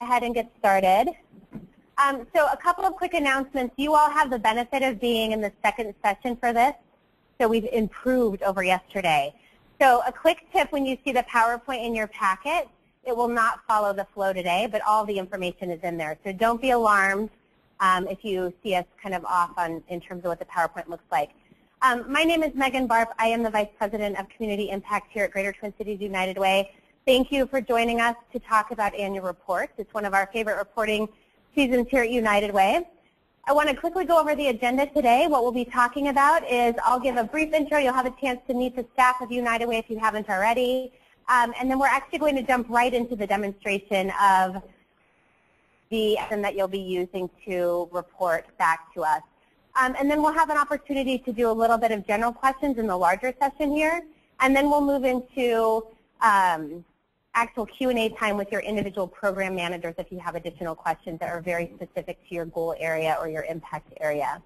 ahead and get started. So a couple of quick announcements. You all have the benefit of being in the second session for this, so we've improved over yesterday. So a quick tip: when you see the PowerPoint in your packet, it will not follow the flow today, but all the information is in there. So don't be alarmed if you see us kind of off in terms of what the PowerPoint looks like. My name is Megan Barp. I am the Vice President of Community Impact here at Greater Twin Cities United Way. Thank you for joining us to talk about annual reports. It's one of our favorite reporting seasons here at United Way. I want to quickly go over the agenda today. What we'll be talking about is I'll give a brief intro. You'll have a chance to meet the staff of United Way if you haven't already. And then we're actually going to jump right into the demonstration of the item that you'll be using to report back to us. And then we'll have an opportunity to do a little bit of general questions in the larger session here. And then we'll move into actual Q&A time with your individual program managers if you have additional questions that are very specific to your goal area or your impact area.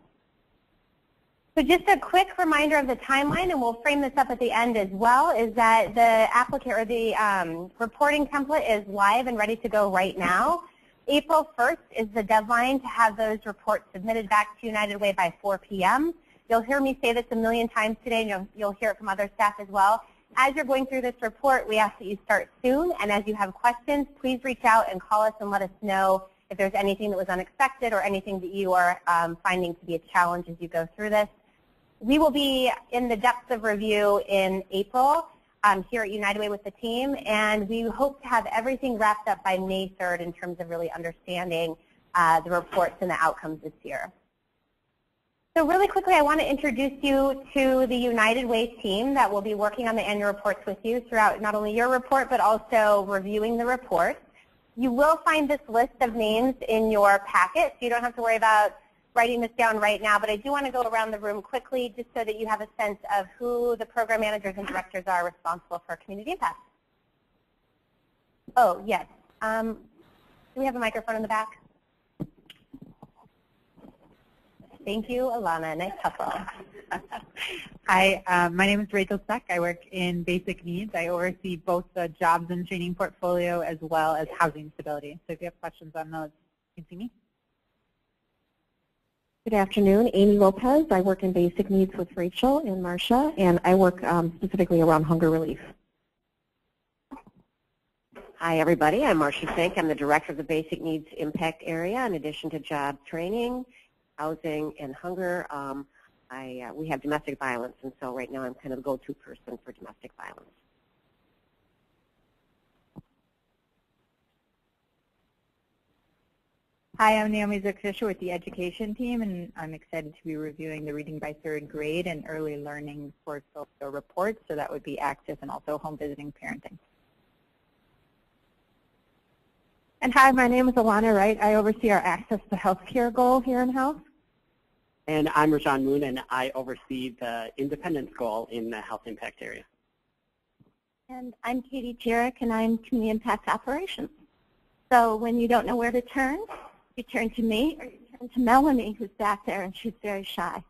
So just a quick reminder of the timeline, and we'll frame this up at the end as well, is that the applicant or the reporting template is live and ready to go right now. April 1st is the deadline to have those reports submitted back to United Way by 4 p.m. You'll hear me say this a million times today, and you'll hear it from other staff as well. As you're going through this report, we ask that you start soon, and as you have questions, please reach out and call us and let us know if there's anything that was unexpected or anything that you are finding to be a challenge as you go through this. We will be in the depths of review in April here at United Way with the team, and we hope to have everything wrapped up by May 3rd in terms of really understanding the reports and the outcomes this year. So really quickly, I want to introduce you to the United Way team that will be working on the annual reports with you throughout not only your report, but also reviewing the report. You will find this list of names in your packet, so you don't have to worry about writing this down right now, but I do want to go around the room quickly just so that you have a sense of who the program managers and directors are responsible for community impact. Oh, yes. Do we have a microphone in the back? Thank you, Alana. Nice hustle. Hi, my name is Rachel Speck. I work in Basic Needs. I oversee both the jobs and training portfolio as well as housing stability. So if you have questions on those, you can see me. Good afternoon, Amy Lopez. I work in Basic Needs with Rachel and Marcia, and I work specifically around hunger relief. Hi, everybody. I'm Marcia Fink. I'm the director of the Basic Needs Impact Area. In addition to job training, housing, and hunger, we have domestic violence, and so right now I'm kind of the go-to person for domestic violence. Hi, I'm Naomi Zook-Fisher with the education team, and I'm excited to be reviewing the reading by third grade and early learning portfolio reports, so that would be active and also home visiting parenting. And hi, my name is Alana Wright. I oversee our access to healthcare goal here in-house. And I'm Rajan Moon, and I oversee the independence goal in the health impact area. And I'm Katie Jarek, and I'm Community Impact Operations. So when you don't know where to turn, you turn to me or you turn to Melanie, who's back there, and she's very shy.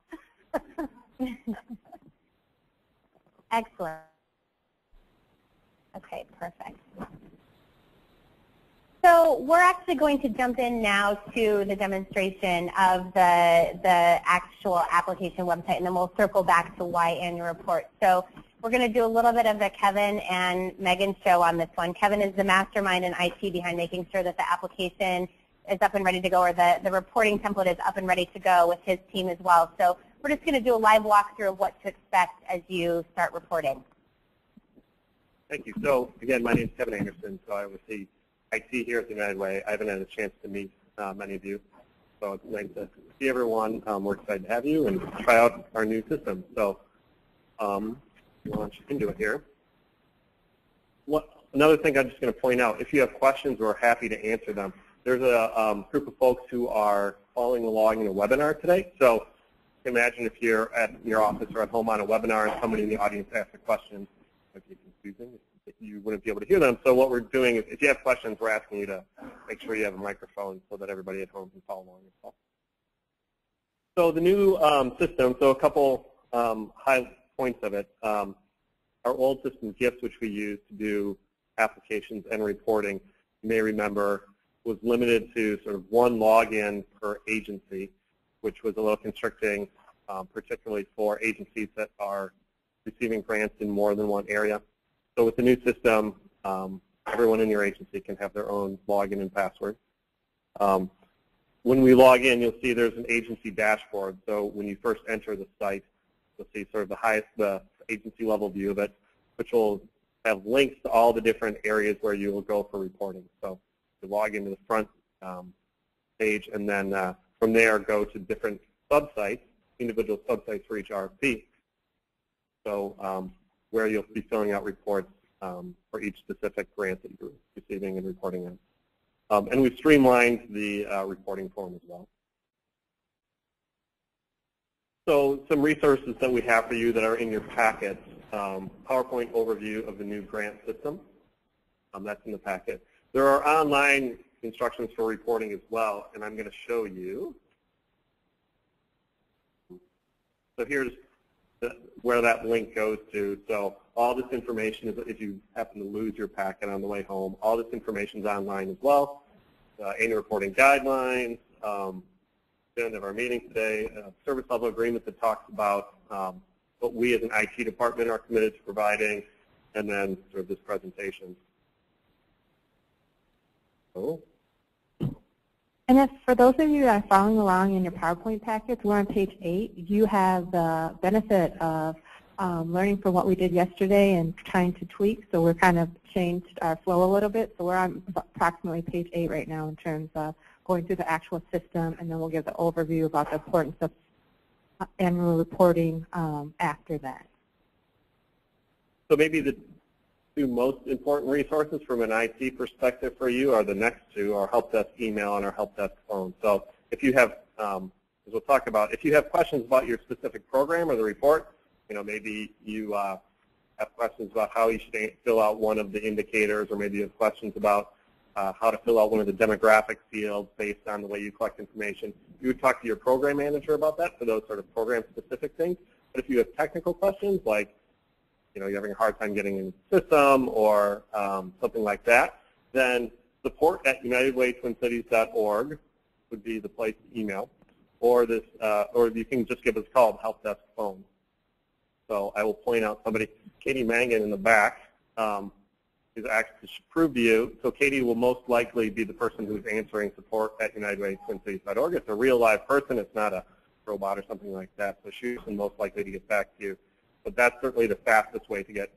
Excellent. Okay, perfect. So we're actually going to jump in now to the demonstration of the actual application website, and then we'll circle back to why annual report. So we're going to do a little bit of the Kevin and Megan show on this one. Kevin is the mastermind in IT behind making sure that the application is up and ready to go, or the reporting template is up and ready to go with his team as well. So we're just going to do a live walkthrough of what to expect as you start reporting. Thank you. So again, my name is Kevin Anderson, so I oversee IT here at the United Way. I haven't had a chance to meet many of you, so it's nice to see everyone. We're excited to have you and try out our new system. So we'll launch into it here. Another thing I'm just going to point out, if you have questions, we're happy to answer them. There's a group of folks who are following along in a webinar today. So imagine if you're at your office or at home on a webinar and somebody in the audience asks a question. It might be confusing. You wouldn't be able to hear them. So what we're doing is, if you have questions, we're asking you to make sure you have a microphone so that everybody at home can follow along as well. So the new system, so a couple high points of it. Our old system, GIFT, which we used to do applications and reporting, you may remember, was limited to sort of one login per agency, which was a little constricting, particularly for agencies that are receiving grants in more than one area. So with the new system, everyone in your agency can have their own login and password. When we log in, you'll see there's an agency dashboard. So when you first enter the site, you'll see sort of the agency level view of it, which will have links to all the different areas where you will go for reporting. So you log into the front page, and then from there go to different subsites, individual subsites for each RFP. So where you'll be filling out reports for each specific grant that you're receiving and reporting on. And we've streamlined the reporting form as well. So some resources that we have for you that are in your packets. PowerPoint overview of the new grant system. That's in the packet. There are online instructions for reporting as well, and I'm going to show you. So here's where that link goes to. So all this information, if you happen to lose your packet on the way home, all this information is online as well. Annual reporting guidelines, the end of our meeting today, service level agreement that talks about what we as an IT department are committed to providing, and then sort of this presentation. Oh. And if for those of you that are following along in your PowerPoint packets, we're on page 8. You have the benefit of learning from what we did yesterday and trying to tweak. So we're kind of changed our flow a little bit. So we're on approximately page 8 right now in terms of going through the actual system, and then we'll give the overview about the importance of annual reporting after that. So maybe the two most important resources from an IT perspective for you are the next two, our help desk email and our help desk phone. So if you have, as we'll talk about, if you have questions about your specific program or the report, maybe you have questions about how you should fill out one of the indicators, or maybe you have questions about how to fill out one of the demographic fields based on the way you collect information. You would talk to your program manager about that for those sort of program-specific things. But if you have technical questions, like you're having a hard time getting in the system or something like that, then support@unitedwaytwincities.org would be the place to email, or you can just give us a call, the help desk phone. So I will point out somebody, Katie Mangan in the back, is actually to prove to you. So Katie will most likely be the person who's answering support@unitedwaytwincities.org. It's a real live person. It's not a robot or something like that. So she's most likely to get back to you. But that's certainly the fastest way to get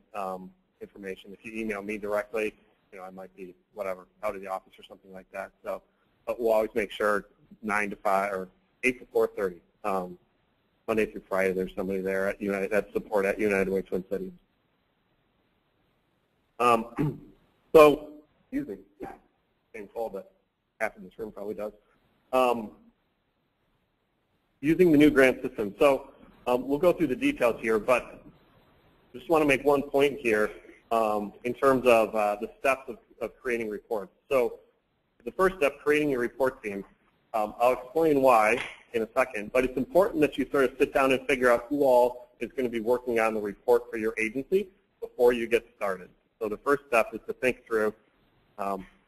information. If you email me directly, I might be whatever out of the office or something like that. So, but we'll always make sure 9 to 5 or 8 to 4:30. Monday through Friday, there's somebody there at support@United Way Twin Cities. So, excuse me, same call, but half of this room probably does. Using the new grant system. So we'll go through the details here, but just want to make one point here in terms of the steps of creating reports. So the first step, creating your report team. I'll explain why in a second, but it's important that you sort of sit down and figure out who all is going to be working on the report for your agency before you get started. So the first step is to think through,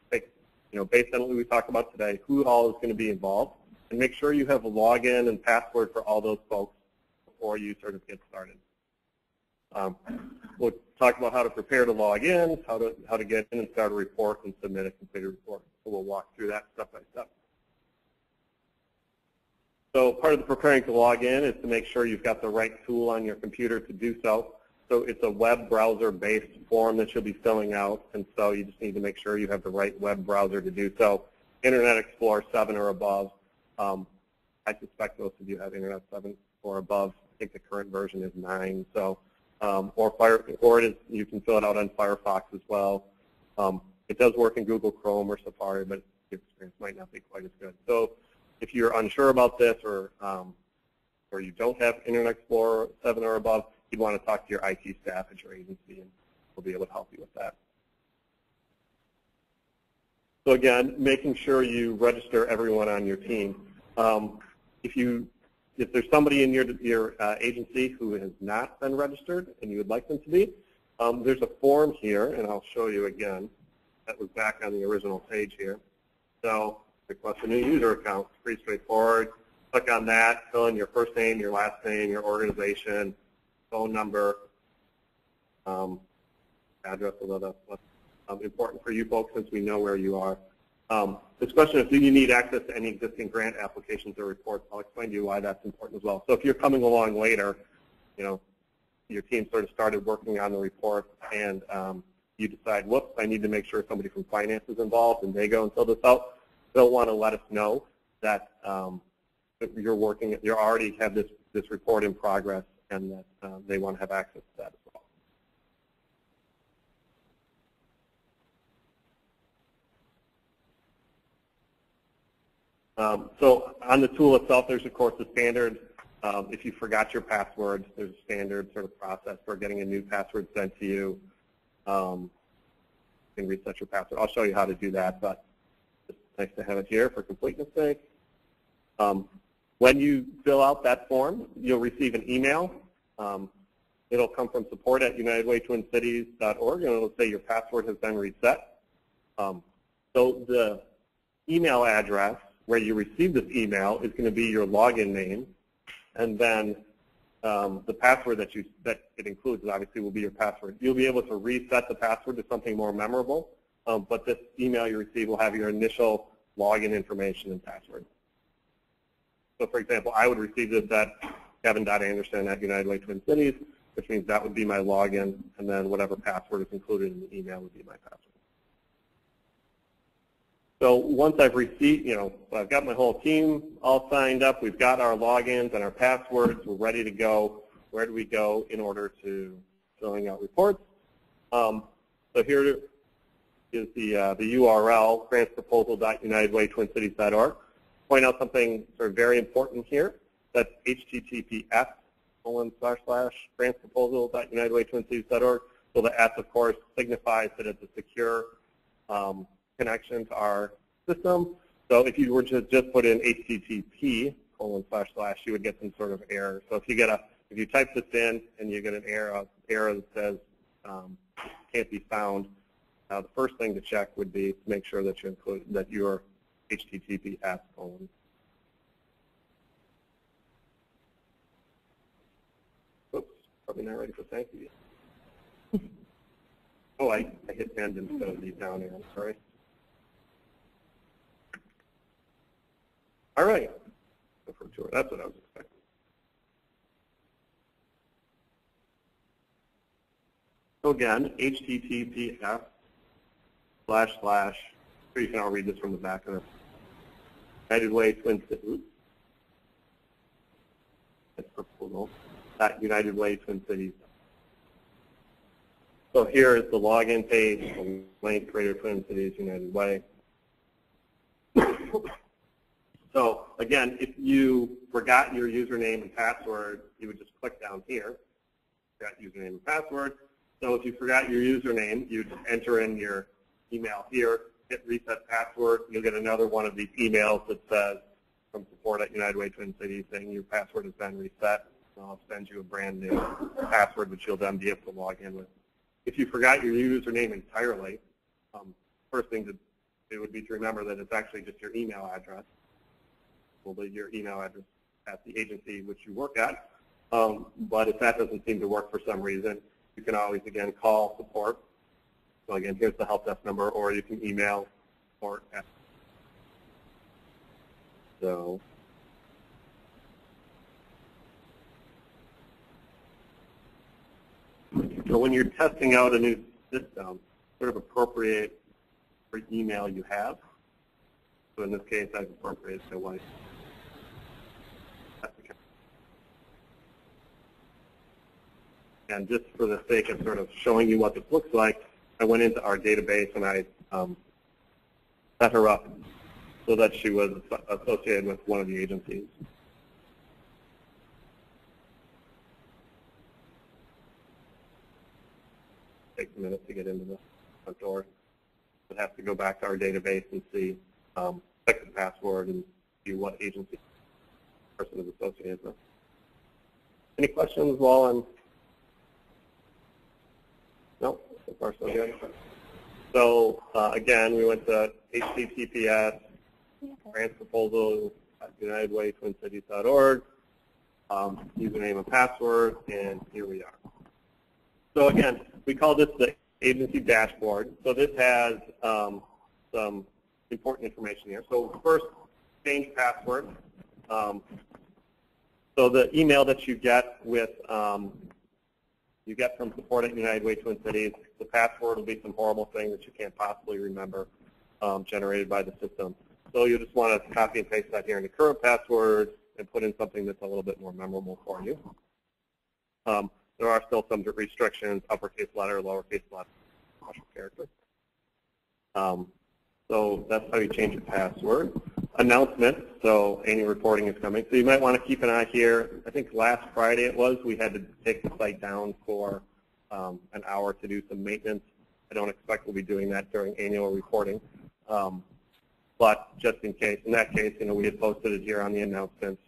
based on what we talked about today, who all is going to be involved, and make sure you have a login and password for all those folks before you sort of get started. We'll talk about how to prepare to log in, how to get in and start a report and submit a completed report. So we'll walk through that step by step. So part of the preparing to log in is to make sure you've got the right tool on your computer to do so. So it's a web browser-based form that you'll be filling out, and so you just need to make sure you have the right web browser to do so. Internet Explorer 7 or above. I suspect most of you have Internet 7 or above. I think the current version is 9. So, you can fill it out on Firefox as well. It does work in Google Chrome or Safari, but the experience might not be quite as good. So if you're unsure about this or you don't have Internet Explorer 7 or above, you'd want to talk to your IT staff at your agency, and we'll be able to help you with that. So again, making sure you register everyone on your team. If there's somebody in your agency who has not been registered and you would like them to be, there's a form here, and I'll show you again. That was back on the original page here. So request a new user account. It's pretty straightforward. Click on that, fill in your first name, your last name, your organization, phone number, address, although that's important for you folks since we know where you are. This question is, do you need access to any existing grant applications or reports? I'll explain to you why that's important as well. So if you're coming along later, you know, your team sort of started working on the report and you decide, whoops, I need to make sure somebody from finance is involved, and they go and fill this out. They'll want to let us know that you're working, you already have this report in progress, and that they want to have access to that as well. So on the tool itself, there's of course the standard. If you forgot your password, there's a standard sort of process for getting a new password sent to you. You can reset your password. I'll show you how to do that, but it's nice to have it here for completeness sake. When you fill out that form, you'll receive an email. It'll come from support@unitedwaytwincities.org, and it'll say your password has been reset. So the email address where you receive this email is going to be your login name, and then the password that it includes obviously will be your password. You'll be able to reset the password to something more memorable, but this email you receive will have your initial login information and password. So for example, I would receive this at kevin.anderson@UnitedWay Twin Cities, which means that would be my login, and then whatever password is included in the email would be my password. So once I've received, I've got my whole team all signed up, we've got our logins and our passwords, we're ready to go. Where do we go in order to filling out reports? So here is the URL, grantsproposal.unitedwaytwincities.org. Point out something sort of very important here. That's https://grantsproposal.unitedwaytwincities.org. So the S, of course, signifies that it's a secure connection to our system. So if you were to just put in http:// you would get some sort of error. So if you type this in and you get an error that says can't be found, the first thing to check would be to make sure that you include that your https:// Oops, probably not ready for thank you. Oh, I hit end instead of the down here. I'm sorry. All right. Go for a tour. That's what I was expecting. So again, https:// you can all read this from the back of the United Way Twin Cities. That's proposal. United Way Twin Cities. So here is the login page, the link, Greater Twin Cities United Way. So again, if you forgot your username and password, you would just click down here. Forgot username and password. So if you forgot your username, you just enter in your email here, hit reset password. You'll get another one of these emails that says from support@United Twin Cities saying your password has been reset. And I'll send you a brand new password which you'll then be able to log in with. If you forgot your username entirely, first thing to do would be to remember that it's actually just your email address. Will be your email address at the agency which you work at. But if that doesn't seem to work for some reason, you can always, again, call support. So again, here's the help desk number, or you can email support. So when you're testing out a new system, sort of appropriate for email you have. So in this case, I've appropriated my wife. And just for the sake of sort of showing you what this looks like, I went into our database and I set her up so that she was associated with one of the agencies. It takes a minute to get into the front door. We'd have to go back to our database and see, check the password and see what agency the person is associated with. Any questions while I'm? No, so far so good. So again, we went to https grant proposal at unitedwaytwincities.org, username and password, and here we are. So again, we call this the agency dashboard. So this has some important information here. So first, change password. So the email that you get with you get from support at United Way Twin Cities, the password will be some horrible thing that you can't possibly remember generated by the system. So you just want to copy and paste that here in the current password and put in something that's a little bit more memorable for you. There are still some restrictions, uppercase letter, lowercase letter, special character. So that's how you change your password. Announcement, so annual reporting is coming. So you might want to keep an eye here. I think last Friday it was, we had to take the site down for an hour to do some maintenance. I don't expect we'll be doing that during annual reporting. But just in case, in that case, we had posted it here on the announcements,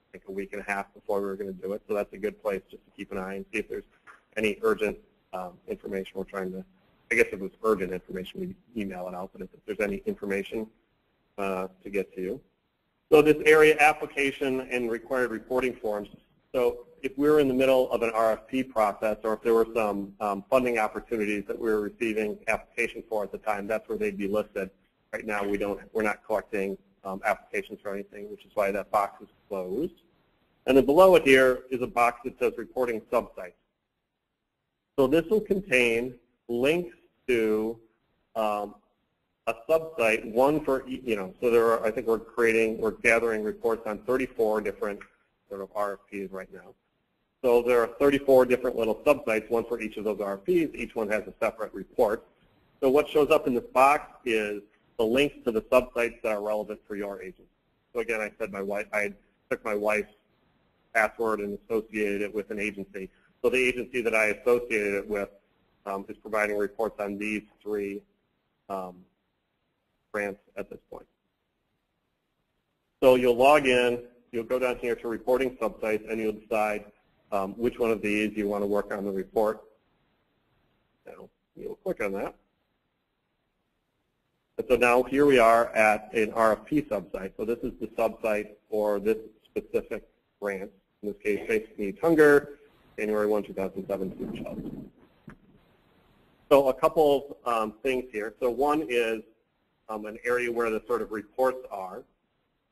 I think a week and a half before we were going to do it. So that's a good place just to keep an eye and see if there's any urgent information we're trying to, I guess if it was urgent information, we email it out, but if there's any information to get to you. So this area application and required reporting forms. So if we were in the middle of an RFP process or if there were some funding opportunities that we were receiving applications for at the time, that's where they'd be listed. Right now we're not collecting applications for anything, which is why that box is closed. And then below it here is a box that says reporting subsites. So this will contain links to a subsite, one for, so there are, I think we're gathering reports on 34 different sort of RFPs right now. So there are 34 different little subsites, one for each of those RFPs. Each one has a separate report. So what shows up in this box is the links to the subsites that are relevant for your agency. So again, I said I took my wife's password and associated it with an agency. So the agency that I associated it with is providing reports on these three grants at this point. So you'll log in, you'll go down here to reporting subsites, and you'll decide which one of these you want to work on the report. So you'll click on that. And so now here we are at an RFP subsite. So this is the subsite for this specific grant. In this case, Basic Needs Hunger, January 1, 2007 food shelves. So a couple of things here. So one is an area where the sort of reports are.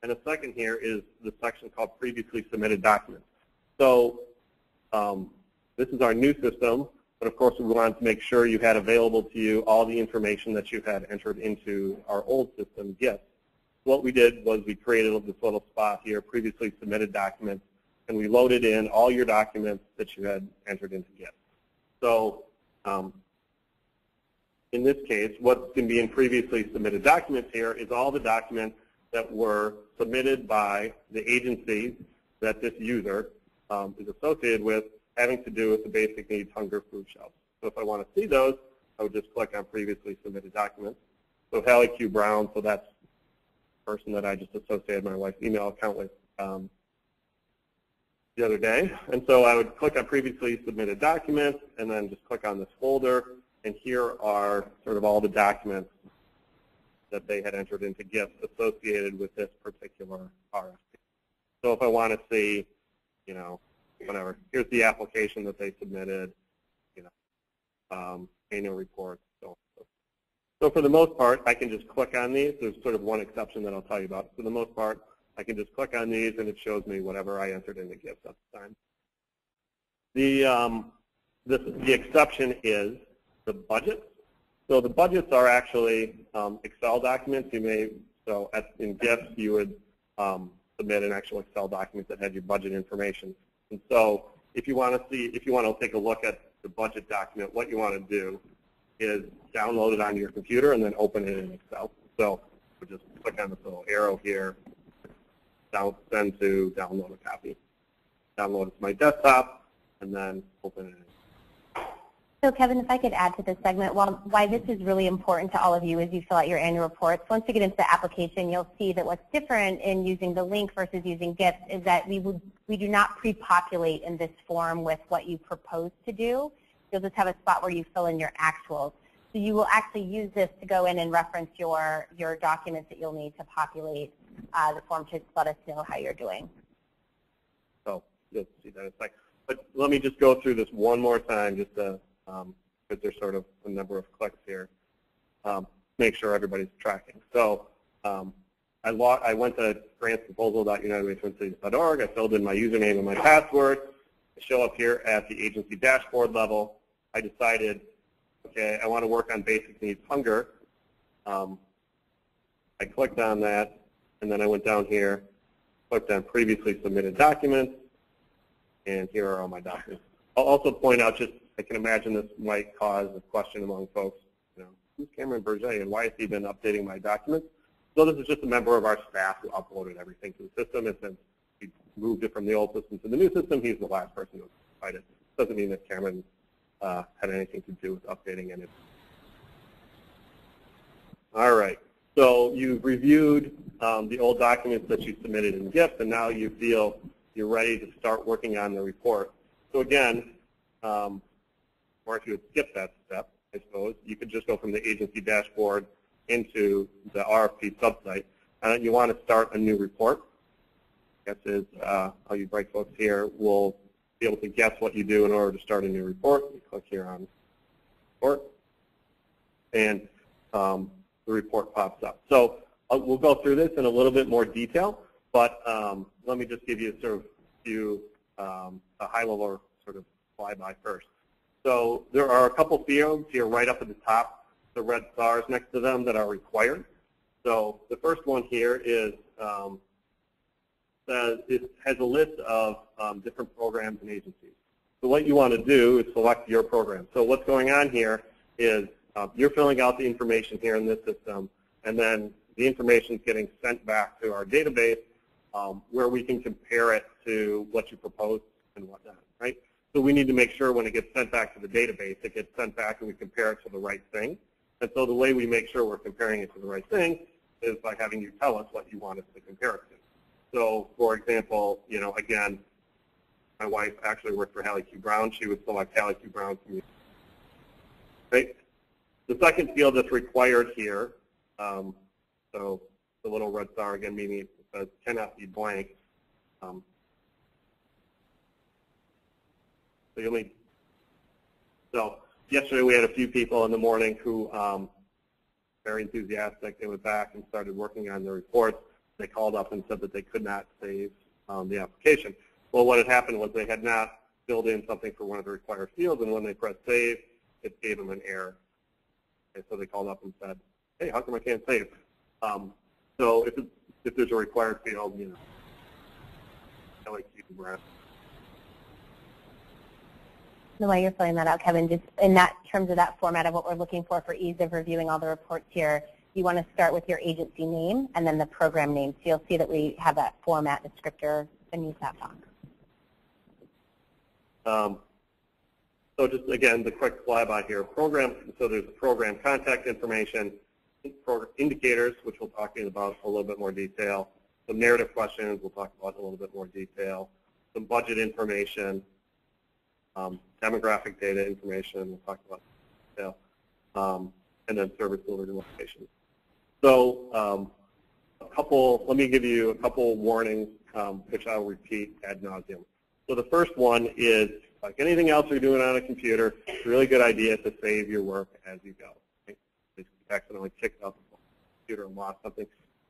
And a second here is the section called Previously Submitted Documents. So this is our new system, but of course we wanted to make sure you had available to you all the information that you had entered into our old system, GIFs. What we did was we created this little spot here, Previously Submitted Documents, and we loaded in all your documents that you had entered into GIFs. So in this case, what's going to be in Previously Submitted Documents here is all the documents that were submitted by the agency that this user is associated with, having to do with the Basic Needs Hunger food shelves. So if I want to see those, I would just click on Previously Submitted Documents. So Hallie Q. Brown, so that's the person that I just associated my wife's email account with the other day. And so I would click on Previously Submitted Documents and then just click on this folder. And here are sort of all the documents that they had entered into GIFs associated with this particular RFP. So if I want to see, whatever, here's the application that they submitted, annual reports. So for the most part, I can just click on these. There's sort of one exception that I'll tell you about. For the most part, I can just click on these and it shows me whatever I entered into GIFs at the time. The exception is the budgets. So the budgets are actually Excel documents. In GIFs, you would submit an actual Excel document that had your budget information. And so if you want to take a look at the budget document, what you want to do is download it onto your computer and then open it in Excel. So we'll just click on this little arrow here, send to download a copy. Download it to my desktop, and then open it in. So Kevin, if I could add to this segment, why this is really important to all of you as you fill out your annual reports. Once you get into the application, you'll see that what's different in using the link versus using GIFs is that we do not pre-populate in this form with what you propose to do. You'll just have a spot where you fill in your actuals. So you will actually use this to go in and reference your documents that you'll need to populate the form to let us know how you're doing. So you'll see that in a second. But let me just go through this one more time, just to, because there's sort of a number of clicks here. Make sure everybody's tracking. So I went to grantsproposal.unitedwaytwincities.org. I filled in my username and my password. I show up here at the agency dashboard level. I decided, okay, I want to work on basic needs hunger. I clicked on that, and then I went down here, clicked on previously submitted documents, and here are all my documents. I'll also point out, just I can imagine this might cause a question among folks, who's Cameron Berger and why has he been updating my documents? So this is just a member of our staff who uploaded everything to the system, and since he moved it from the old system to the new system, he's the last person who applied it. Doesn't mean that Cameron had anything to do with updating anything. All right, so you've reviewed the old documents that you submitted in GIF, and now you feel you're ready to start working on the report. So again, or if you would skip that step, I suppose, you could just go from the agency dashboard into the RFP subsite. And you want to start a new report. Guess is all you bright folks here will be able to guess what you do in order to start a new report. You click here on report, and the report pops up. So we'll go through this in a little bit more detail, but let me just give you sort of a high-level sort of flyby first. So there are a couple fields here right up at the top, the red stars next to them that are required. So the first one here is it has a list of different programs and agencies. So what you want to do is select your program. So what's going on here is you're filling out the information here in this system, and then the information is getting sent back to our database where we can compare it to what you proposed and whatnot, right? So we need to make sure when it gets sent back to the database, it gets sent back and we compare it to the right thing. And so the way we make sure we're comparing it to the right thing is by having you tell us what you want us to compare it to. So, for example, again, my wife actually worked for Hallie Q. Brown. She would select Hallie Q. Brown community. Right? The second field that's required here, so the little red star again meaning it says cannot be blank. So yesterday we had a few people in the morning who very enthusiastic. They went back and started working on the reports. They called up and said that they could not save the application. Well, what had happened was they had not filled in something for one of the required fields, and when they pressed save, it gave them an error. And so they called up and said, hey, how come I can't save? So if there's a required field, I like to grab. The way you're filling that out, Kevin, just in terms of that format of what we're looking for ease of reviewing all the reports here, you want to start with your agency name and then the program name. So you'll see that we have that format descriptor beneath that box. So just again, the quick flyby here. Program. So there's the program contact information, program indicators, which we'll talk about a little bit more detail. Some narrative questions, we'll talk about in a little bit more detail. Some budget information. Demographic data information, we'll talk about detail, and then serviceability locations. So let me give you a couple warnings, which I'll repeat ad nauseum. So the first one is, like anything else you're doing on a computer, it's a really good idea to save your work as you go. Right? If you accidentally kicked out the computer and lost something.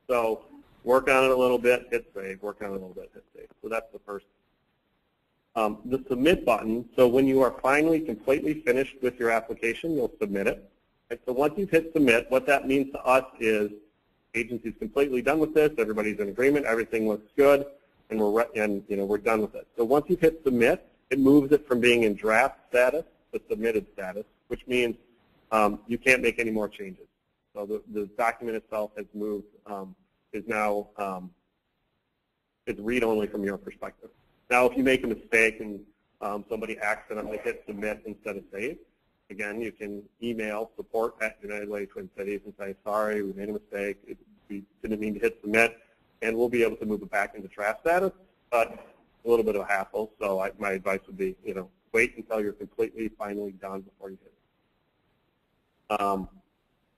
So work on it a little bit, hit save, work on it a little bit, hit save. So that's the first. The submit button, so when you are finally completely finished with your application, you'll submit it. And so once you've hit submit, what that means to us is agency's completely done with this, everybody's in agreement, everything looks good, and we're done with it. So once you've hit submit, it moves it from being in draft status to submitted status, which means you can't make any more changes. So the document itself has moved, is now it's read-only from your perspective. Now, if you make a mistake and somebody accidentally hit submit instead of save, again, you can email support@UnitedWay-Twin-Cities and say, sorry, we made a mistake. We didn't mean to hit submit, and we'll be able to move it back into draft status, but a little bit of a hassle. So my advice would be, wait until you're completely, finally done before you hit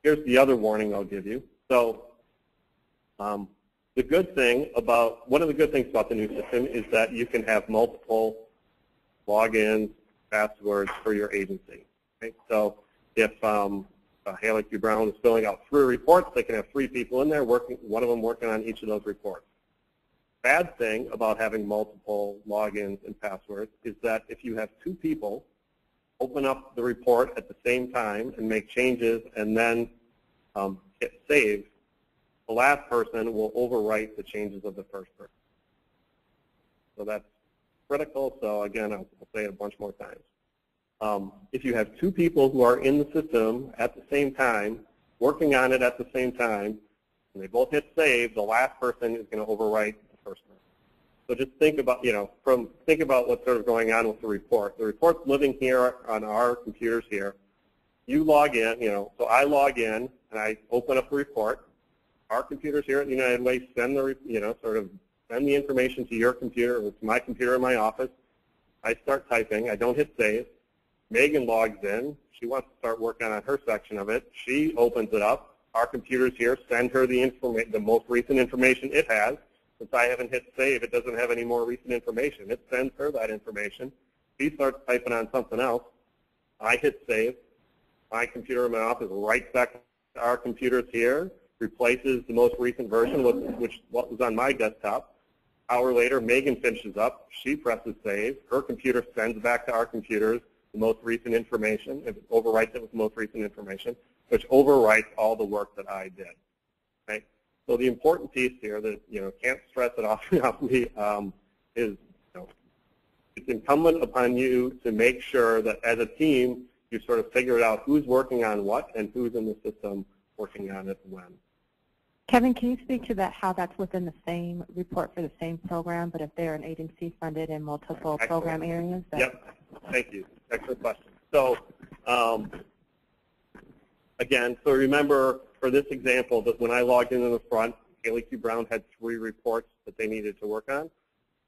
Here's the other warning I'll give you. So the good thing about, one of the good things about the new system is that you can have multiple logins, passwords for your agency. Okay? So if Haley Q. Brown is filling out 3 reports, they can have 3 people in there, one of them working on each of those reports. Bad thing about having multiple logins and passwords is that if you have 2 people open up the report at the same time and make changes and then hit save, the last person will overwrite the changes of the first person. So that's critical. So again, I'll say it a bunch more times. If you have 2 people who are in the system at the same time, working on it at the same time, and they both hit save, the last person is going to overwrite the first person. So just think about, think about what's sort of going on with the report. The report's living here on our computers here. You log in, so I log in and I open up the report. Our computers here at the United Way send the, send the information to your computer or to my computer in my office. I start typing. I don't hit save. Megan logs in. She wants to start working on her section of it. She opens it up. Our computers here send her the most recent information it has. Since I haven't hit save, it doesn't have any more recent information. It sends her that information. She starts typing on something else. I hit save. My computer in my office writes back to our computers here, replaces the most recent version, what was on my desktop. Hour later, Megan finishes up. She presses save. Her computer sends back to our computers the most recent information. It overwrites it with the most recent information, which overwrites all the work that I did. Okay? So the important piece here that can't stress it off enough is it's incumbent upon you to make sure that as a team you sort of figure out who's working on what and who's in the system working on it when. Kevin, can you speak to that, how that's within the same report for the same program, but if they're an agency funded in multiple program areas? Yep. Thank you. Excellent question. So again, so remember for this example that when I logged in the front, Haley Q. Brown had 3 reports that they needed to work on.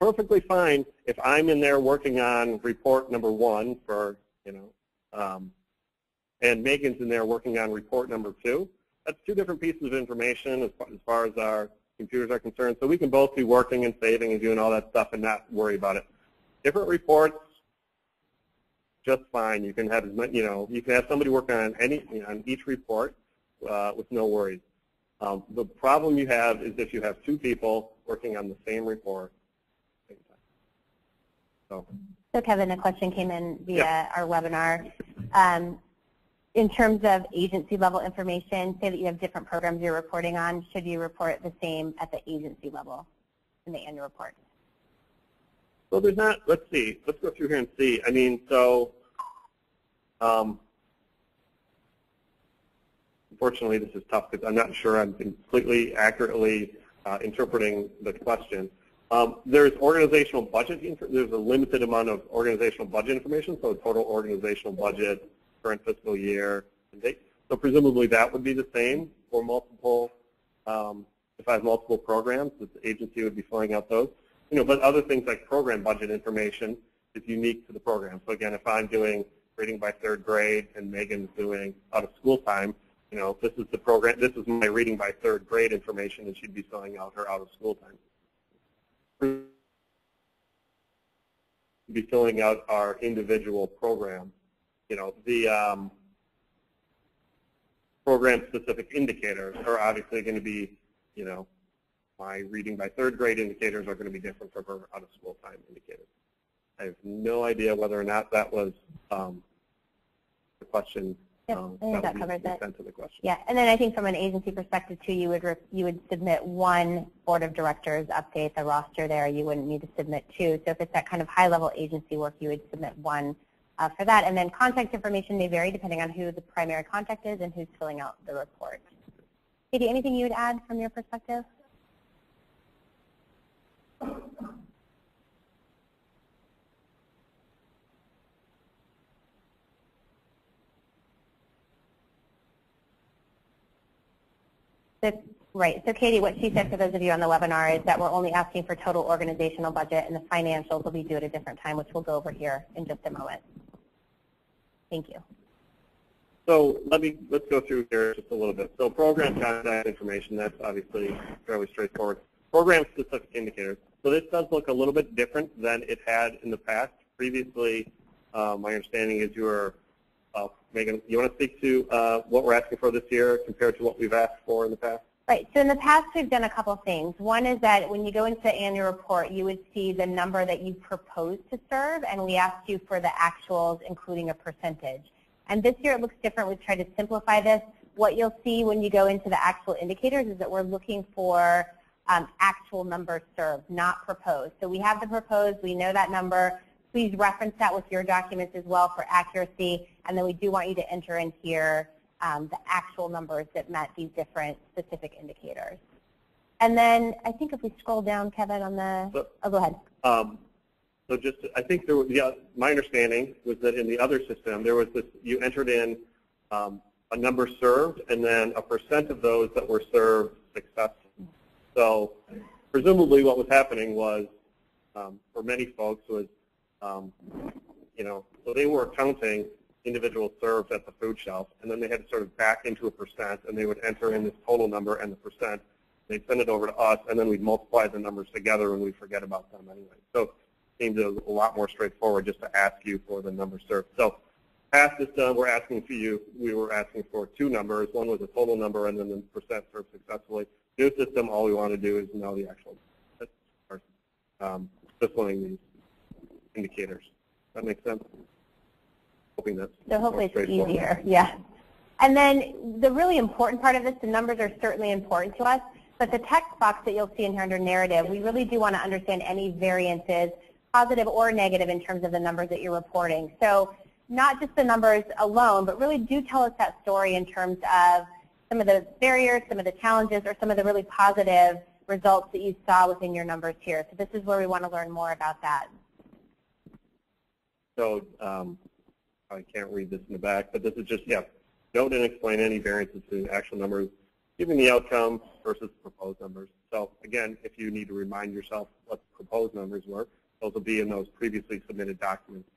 Perfectly fine if I'm in there working on report number 1 for, and Megan's in there working on report number 2. That's 2 different pieces of information as far as our computers are concerned. So we can both be working and saving and doing all that stuff and not worry about it. Different reports, just fine. You can have you can have somebody working on on each report with no worries. The problem you have is if you have 2 people working on the same report at the same time. So Kevin, a question came in via our webinar. In terms of agency level information, say that you have different programs you're reporting on, should you report the same at the agency level in the annual report? So there's not, let's see, let's go through here and see. I mean, so unfortunately this is tough because I'm not sure I'm completely accurately interpreting the question. There's organizational budget, there's a limited amount of organizational budget information, so total organizational budget, current fiscal year, and date. So presumably that would be the same for multiple, if I have multiple programs, the agency would be filling out those. But other things like program budget information is unique to the program. So again, if I'm doing reading by 3rd grade and Megan's doing out of school time, this is the program, this is my reading by 3rd grade information, and she'd be filling out her out of school time. We'd be filling out our individual programs. The program-specific indicators are obviously going to be, my reading by 3rd grade indicators are going to be different from her out-of-school time indicators. I have no idea whether or not that was the question. Yep, I think that covers it. To the question. Yeah, and then I think from an agency perspective too, you would submit 1 board of directors update the roster there. You wouldn't need to submit 2. So if it's that kind of high-level agency work, you would submit 1. For that, and then contact information may vary depending on who the primary contact is and who's filling out the report. Katie, anything you would add from your perspective? Right. So Katie, what she said for those of you on the webinar is that we're only asking for total organizational budget, and the financials will be due at a different time, which we'll go over here in just a moment. Thank you. So let's go through here just a little bit. So program contact information, that's obviously fairly straightforward. Program-specific indicators. So this does look a little bit different than it had in the past. Previously, my understanding is you were, Megan, you want to speak to what we're asking for this year compared to what we've asked for in the past? Right. So in the past, we've done a couple things. One is that when you go into the annual report, you would see the number that you proposed to serve, and we asked you for the actuals, including a percentage. And this year, it looks different. We've tried to simplify this. What you'll see when you go into the actual indicators is that we're looking for actual numbers served, not proposed. So we have the proposed. We know that number. Please reference that with your documents as well for accuracy. And then we do want you to enter in here the actual numbers that met these different specific indicators. And then I think if we scroll down, Kevin, on the, go ahead. So just, I think there was, my understanding was that in the other system, there was this, you entered in a number served and then a percent of those that were served successfully. So presumably what was happening was, for many folks was, so they were counting individuals served at the food shelf, and then they had to sort of back into a percent, and they would enter in this total number and the percent. They'd send it over to us, and then we'd multiply the numbers together, and we'd forget about them anyway. So it seems a lot more straightforward just to ask you for the number served. So past this done, we're asking for you, we were asking for two numbers. One was a total number, and then the percent served successfully. New system, all we want to do is know the actual displaying these indicators. That makes sense? Hoping that's so hopefully it's easier, yeah. And then the really important part of this, the numbers are certainly important to us, but the text box that you'll see in here under narrative, we really do want to understand any variances, positive or negative, in terms of the numbers that you're reporting. So not just the numbers alone, but really do tell us that story in terms of some of the barriers, some of the challenges, or some of the really positive results that you saw within your numbers here. So this is where we want to learn more about that. So I can't read this in the back, but this is just, note and explain any variances to actual numbers, giving the outcome versus proposed numbers. So again, if you need to remind yourself what the proposed numbers were, those will be in those previously submitted documents.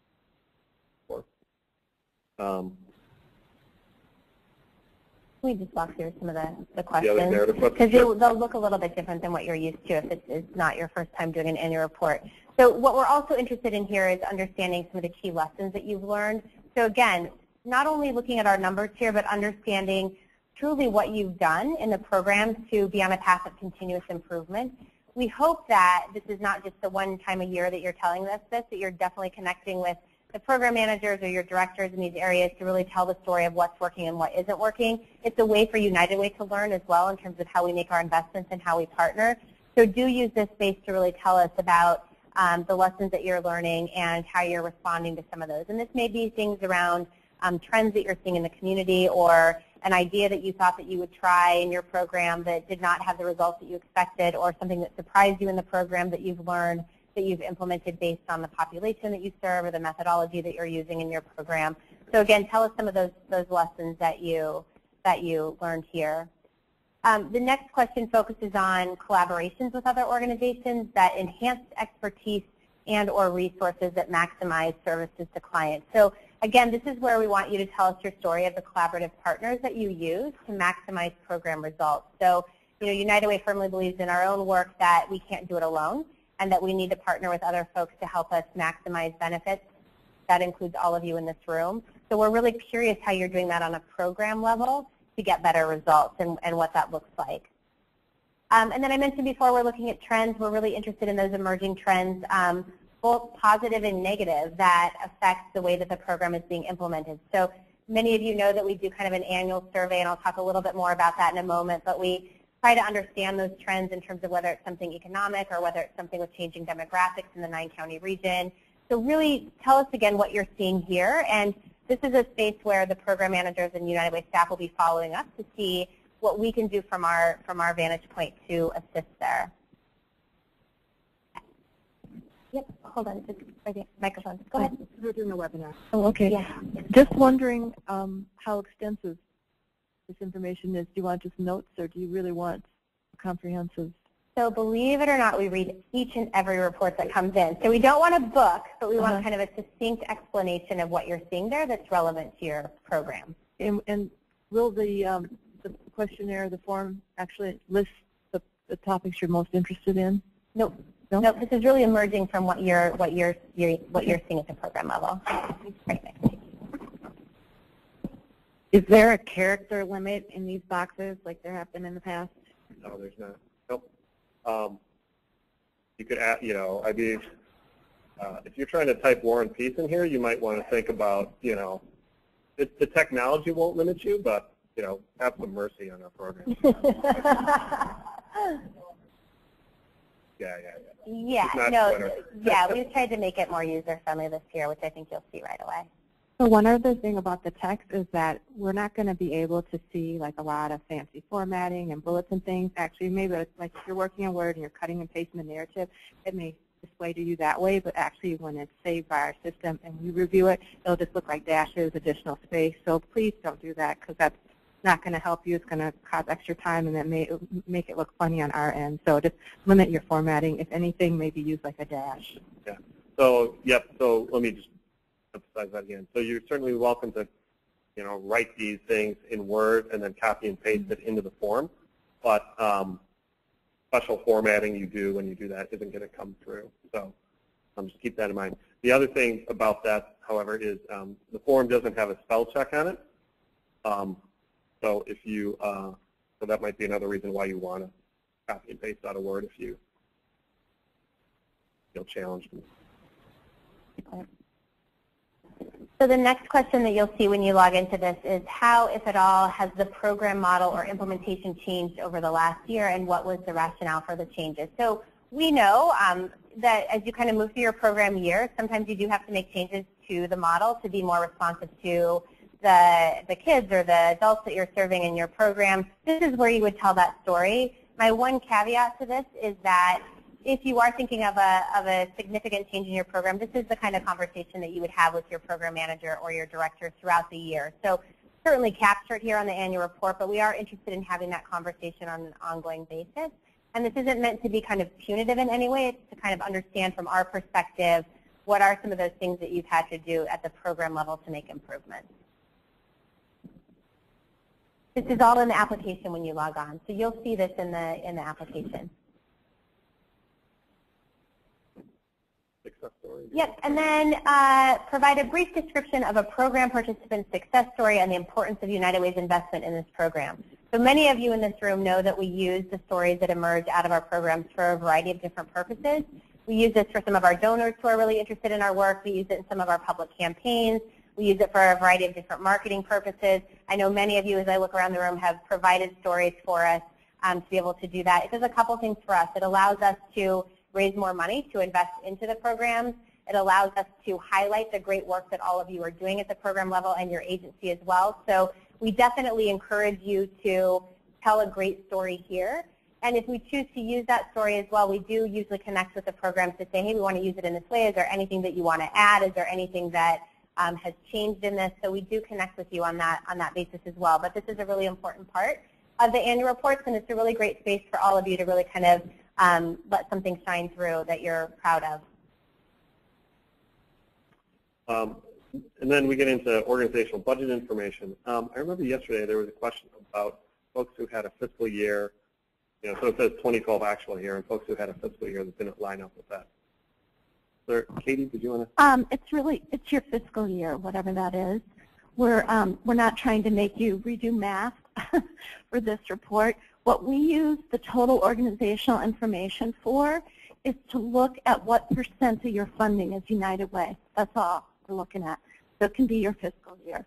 We just walk through some of the questions, because they'll look a little bit different than what you're used to if it's not your first time doing an annual report. So what we're also interested in here is understanding some of the key lessons that you've learned. So again, not only looking at our numbers here, but understanding truly what you've done in the programs to be on a path of continuous improvement. We hope that this is not just the one time a year that you're telling us this, that you're definitely connecting with the program managers or your directors in these areas to really tell the story of what's working and what isn't working. It's a way for United Way to learn as well in terms of how we make our investments and how we partner. So do use this space to really tell us about the lessons that you're learning and how you're responding to some of those. And this may be things around trends that you're seeing in the community, or an idea that you thought that you would try in your program that did not have the results that you expected, or something that surprised you in the program that you've learned that you've implemented based on the population that you serve or the methodology that you're using in your program. So again, tell us some of those lessons that you learned here. The next question focuses on collaborations with other organizations that enhance expertise and or resources that maximize services to clients. So again, this is where we want you to tell us your story of the collaborative partners that you use to maximize program results. So United Way firmly believes in our own work that we can't do it alone, and that we need to partner with other folks to help us maximize benefits. That includes all of you in this room. So we're really curious how you're doing that on a program level to get better results and what that looks like. And then I mentioned before, we're looking at trends. We're really interested in those emerging trends, both positive and negative, that affect the way that the program is being implemented. So many of you know that we do kind of an annual survey, and I'll talk a little bit more about that in a moment, but we try to understand those trends in terms of whether it's something economic or whether it's something with changing demographics in the 9-county region. So really tell us again what you're seeing here, and this is a space where the program managers and United Way staff will be following up to see what we can do from our vantage point to assist there. Yep, hold on, just right there, microphone. Go ahead. We're doing a webinar. Oh, okay. Yeah. Just wondering how extensive this information is. Do you want just notes, or do you really want comprehensive? So believe it or not, we read each and every report that comes in. So we don't want a book, but we want kind of a succinct explanation of what you're seeing there that's relevant to your program. And will the questionnaire, the form, actually list the topics you're most interested in? Nope. No? Nope. This is really emerging from what you're seeing at the program level. Right next to you. Is there a character limit in these boxes like there have been in the past? No, there's not. Nope. You could add, I mean, if you're trying to type War and Peace in here, you might want to think about, the technology won't limit you, but, have some mercy on our program. Yeah, we've tried to make it more user-friendly this year, which I think you'll see right away. So one other thing about the text is that we're not going to be able to see like a lot of fancy formatting and bullets and things. Actually, maybe like if you're working in Word and you're cutting and pasting the narrative, it may display to you that way, but actually when it's saved by our system and we review it, it'll just look like dashes, additional space. So please don't do that because that's not going to help you. It's going to cause extra time and that may make it look funny on our end. So just limit your formatting. If anything, maybe use like a dash. Yeah. So, yep. So let me just emphasize that again. So you're certainly welcome to, write these things in Word and then copy and paste it into the form. But special formatting you do when you do that isn't going to come through. So just keep that in mind. The other thing about that, however, is the form doesn't have a spell check on it. So if you, so that might be another reason why you want to copy and paste out of Word if you feel challenged. So the next question that you'll see when you log into this is how, if at all, has the program model or implementation changed over the last year and what was the rationale for the changes? So we know that as you kind of move through your program year, sometimes you do have to make changes to the model to be more responsive to the kids or the adults that you're serving in your program. This is where you would tell that story. My one caveat to this is that if you are thinking of a significant change in your program, this is the kind of conversation that you would have with your program manager or your director throughout the year. So certainly captured here on the annual report, but we are interested in having that conversation on an ongoing basis. And this isn't meant to be kind of punitive in any way. It's to kind of understand from our perspective what are some of those things that you've had to do at the program level to make improvements. This is all in the application when you log on, so you'll see this in the application. Success story. Yep, and then provide a brief description of a program participant's success story and the importance of United Way's investment in this program. So many of you in this room know that we use the stories that emerge out of our programs for a variety of different purposes. We use this for some of our donors who are really interested in our work. We use it in some of our public campaigns. We use it for a variety of different marketing purposes. I know many of you, as I look around the room, have provided stories for us to be able to do that. It does a couple things for us. It allows us to raise more money to invest into the programs. It allows us to highlight the great work that all of you are doing at the program level and your agency as well. So we definitely encourage you to tell a great story here. And if we choose to use that story as well, we do usually connect with the programs to say, hey, we want to use it in this way. Is there anything that you want to add? Is there anything that has changed in this? So we do connect with you on that basis as well. But this is a really important part of the annual reports, and it's a really great space for all of you to really kind of let something shine through that you're proud of. And then we get into organizational budget information. I remember yesterday there was a question about folks who had a fiscal year, so it says 2012 actual here, and folks who had a fiscal year that didn't line up with that. So, Katie, did you want to? It's your fiscal year, whatever that is. We're not trying to make you redo math for this report. What we use the total organizational information for is to look at what % of your funding is United Way. That's all we're looking at. So it can be your fiscal year.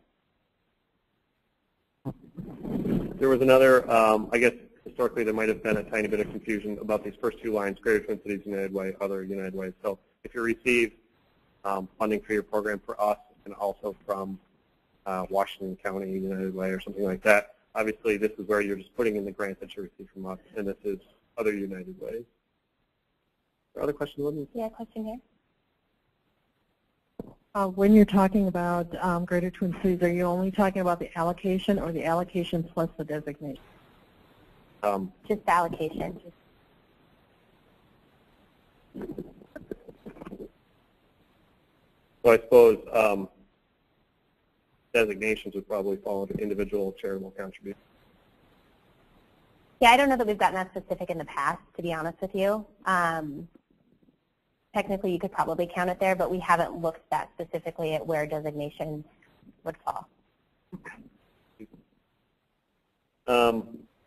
There was another, I guess historically there might have been a tiny bit of confusion about these first two lines, Greater Twin Cities United Way, other United Way. So if you receive funding for your program for us and also from Washington County United Way or something like that, obviously this is where you're just putting in the grant that you receive from us, and this is other United Ways. Are there other questions, Lydia? Yeah, question here. When you're talking about Greater Twin Cities, are you only talking about the allocation or the allocation plus the designation? Just the allocation. So I suppose designations would probably fall under individual charitable contribution. Yeah, I don't know that we've gotten that specific in the past, to be honest with you. Technically, you could probably count it there, but we haven't looked that specifically at where designations would fall.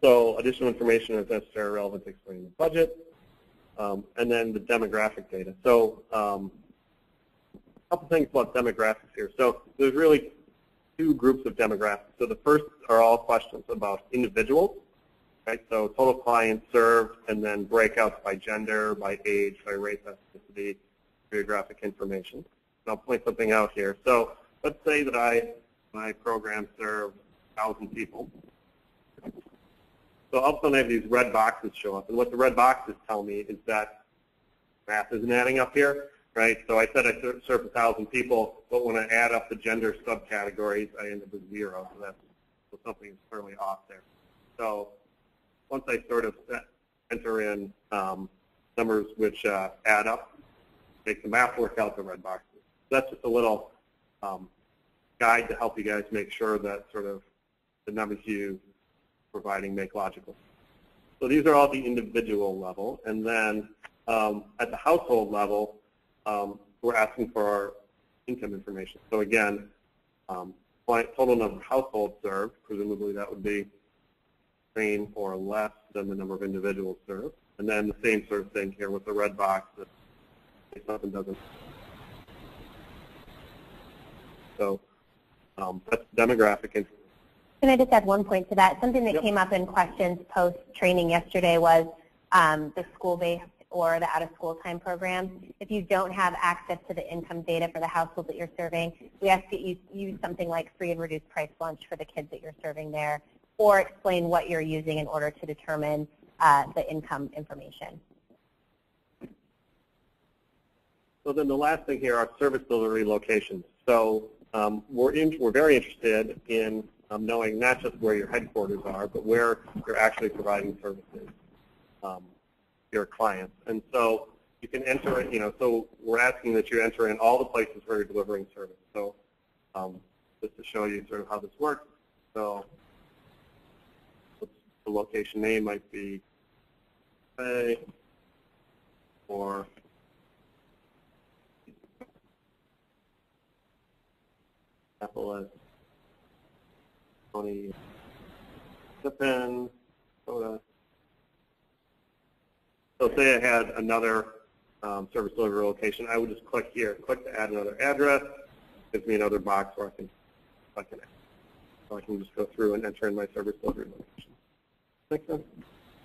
So additional information is necessary relevant to explaining the budget, and then the demographic data. So a couple things about demographics here. So there's really two groups of demographics. So the first are all questions about individuals, right? So total clients served, and then breakouts by gender, by age, by race, ethnicity, geographic information. And I'll point something out here. So let's say that my program served 1,000 people. So all of a sudden I have these red boxes show up, and what the red boxes tell me is that math isn't adding up here, right? So I said I served 1,000 people, but when I add up the gender subcategories, I end up with 0. So something is clearly off there. So once I sort of enter in numbers which add up, make the math work out the red boxes. So that's just a little guide to help you guys make sure that sort of the numbers you providing make logical. So these are all at the individual level, and then at the household level, we're asking for our income information. So again, total number of households served, presumably that would be same or less than the number of individuals served, and then the same sort of thing here with the red box that something doesn't. So that's demographic information. Can I just add one point to that? Something that came up in questions post-training yesterday was the school-based or the out-of-school time programs. If you don't have access to the income data for the household that you're serving, we ask that you use something like free and reduced price lunch for the kids that you're serving there, or explain what you're using in order to determine the income information. So then the last thing here are service delivery locations. So we're very interested in knowing not just where your headquarters are, but where you're actually providing services to your clients. And so you can enter it, so we're asking that you enter in all the places where you're delivering service. So just to show you sort of how this works. So the location name might be say, or Apple Tony Sippin, soda. So say I had another service delivery location, I would just click here, click to add another address. Gives me another box where I can just go through and enter in my service delivery location. Make sense?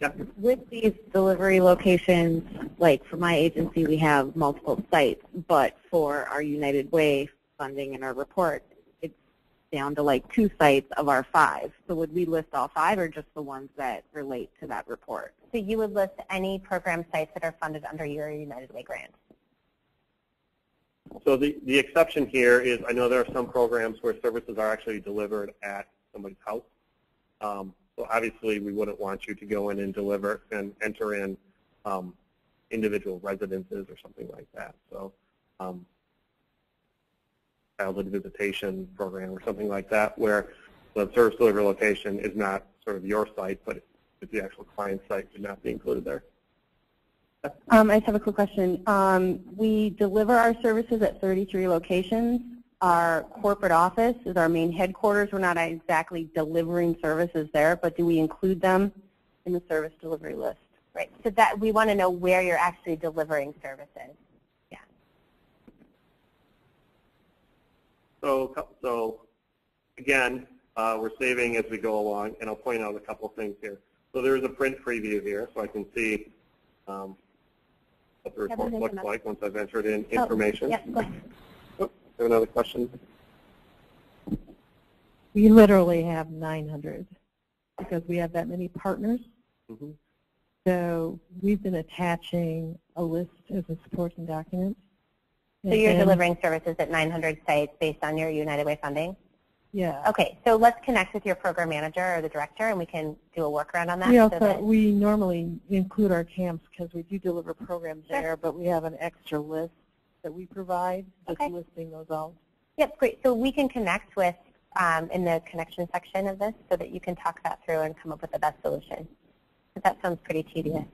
Yeah. With these delivery locations, like for my agency, we have multiple sites, but for our United Way funding and our report, it's down to like 2 sites of our 5. So would we list all 5 or just the ones that relate to that report? So you would list any program sites that are funded under your United Way grant. So the exception here is I know there are some programs where services are actually delivered at somebody's house. So obviously we wouldn't want you to go in and deliver and enter in individual residences or something like that. So childhood visitation program or something like that where the service delivery location is not sort of your site, but it's the actual client site would not be included there. I just have a quick question. We deliver our services at 33 locations. Our corporate office is our main headquarters. We're not exactly delivering services there, but do we include them in the service delivery list? Right. So that we want to know where you're actually delivering services. Yeah. So again, we're saving as we go along, and I'll point out a couple of things here. So there's a print preview here, so I can see what the report looks like once I've entered in information. Yes, go ahead. Have another question? We literally have 900 because we have that many partners. Mm-hmm. So we've been attaching a list as a supporting document. So you're delivering services at 900 sites based on your United Way funding? Yeah. Okay, so let's connect with your program manager or the director, and we can do a workaround on that. We normally include our camps because we do deliver programs there, but we have an extra list that we provide, just listing those out. Yep, great. So we can connect with in the connection section of this so that you can talk that through and come up with the best solution. But that sounds pretty tedious.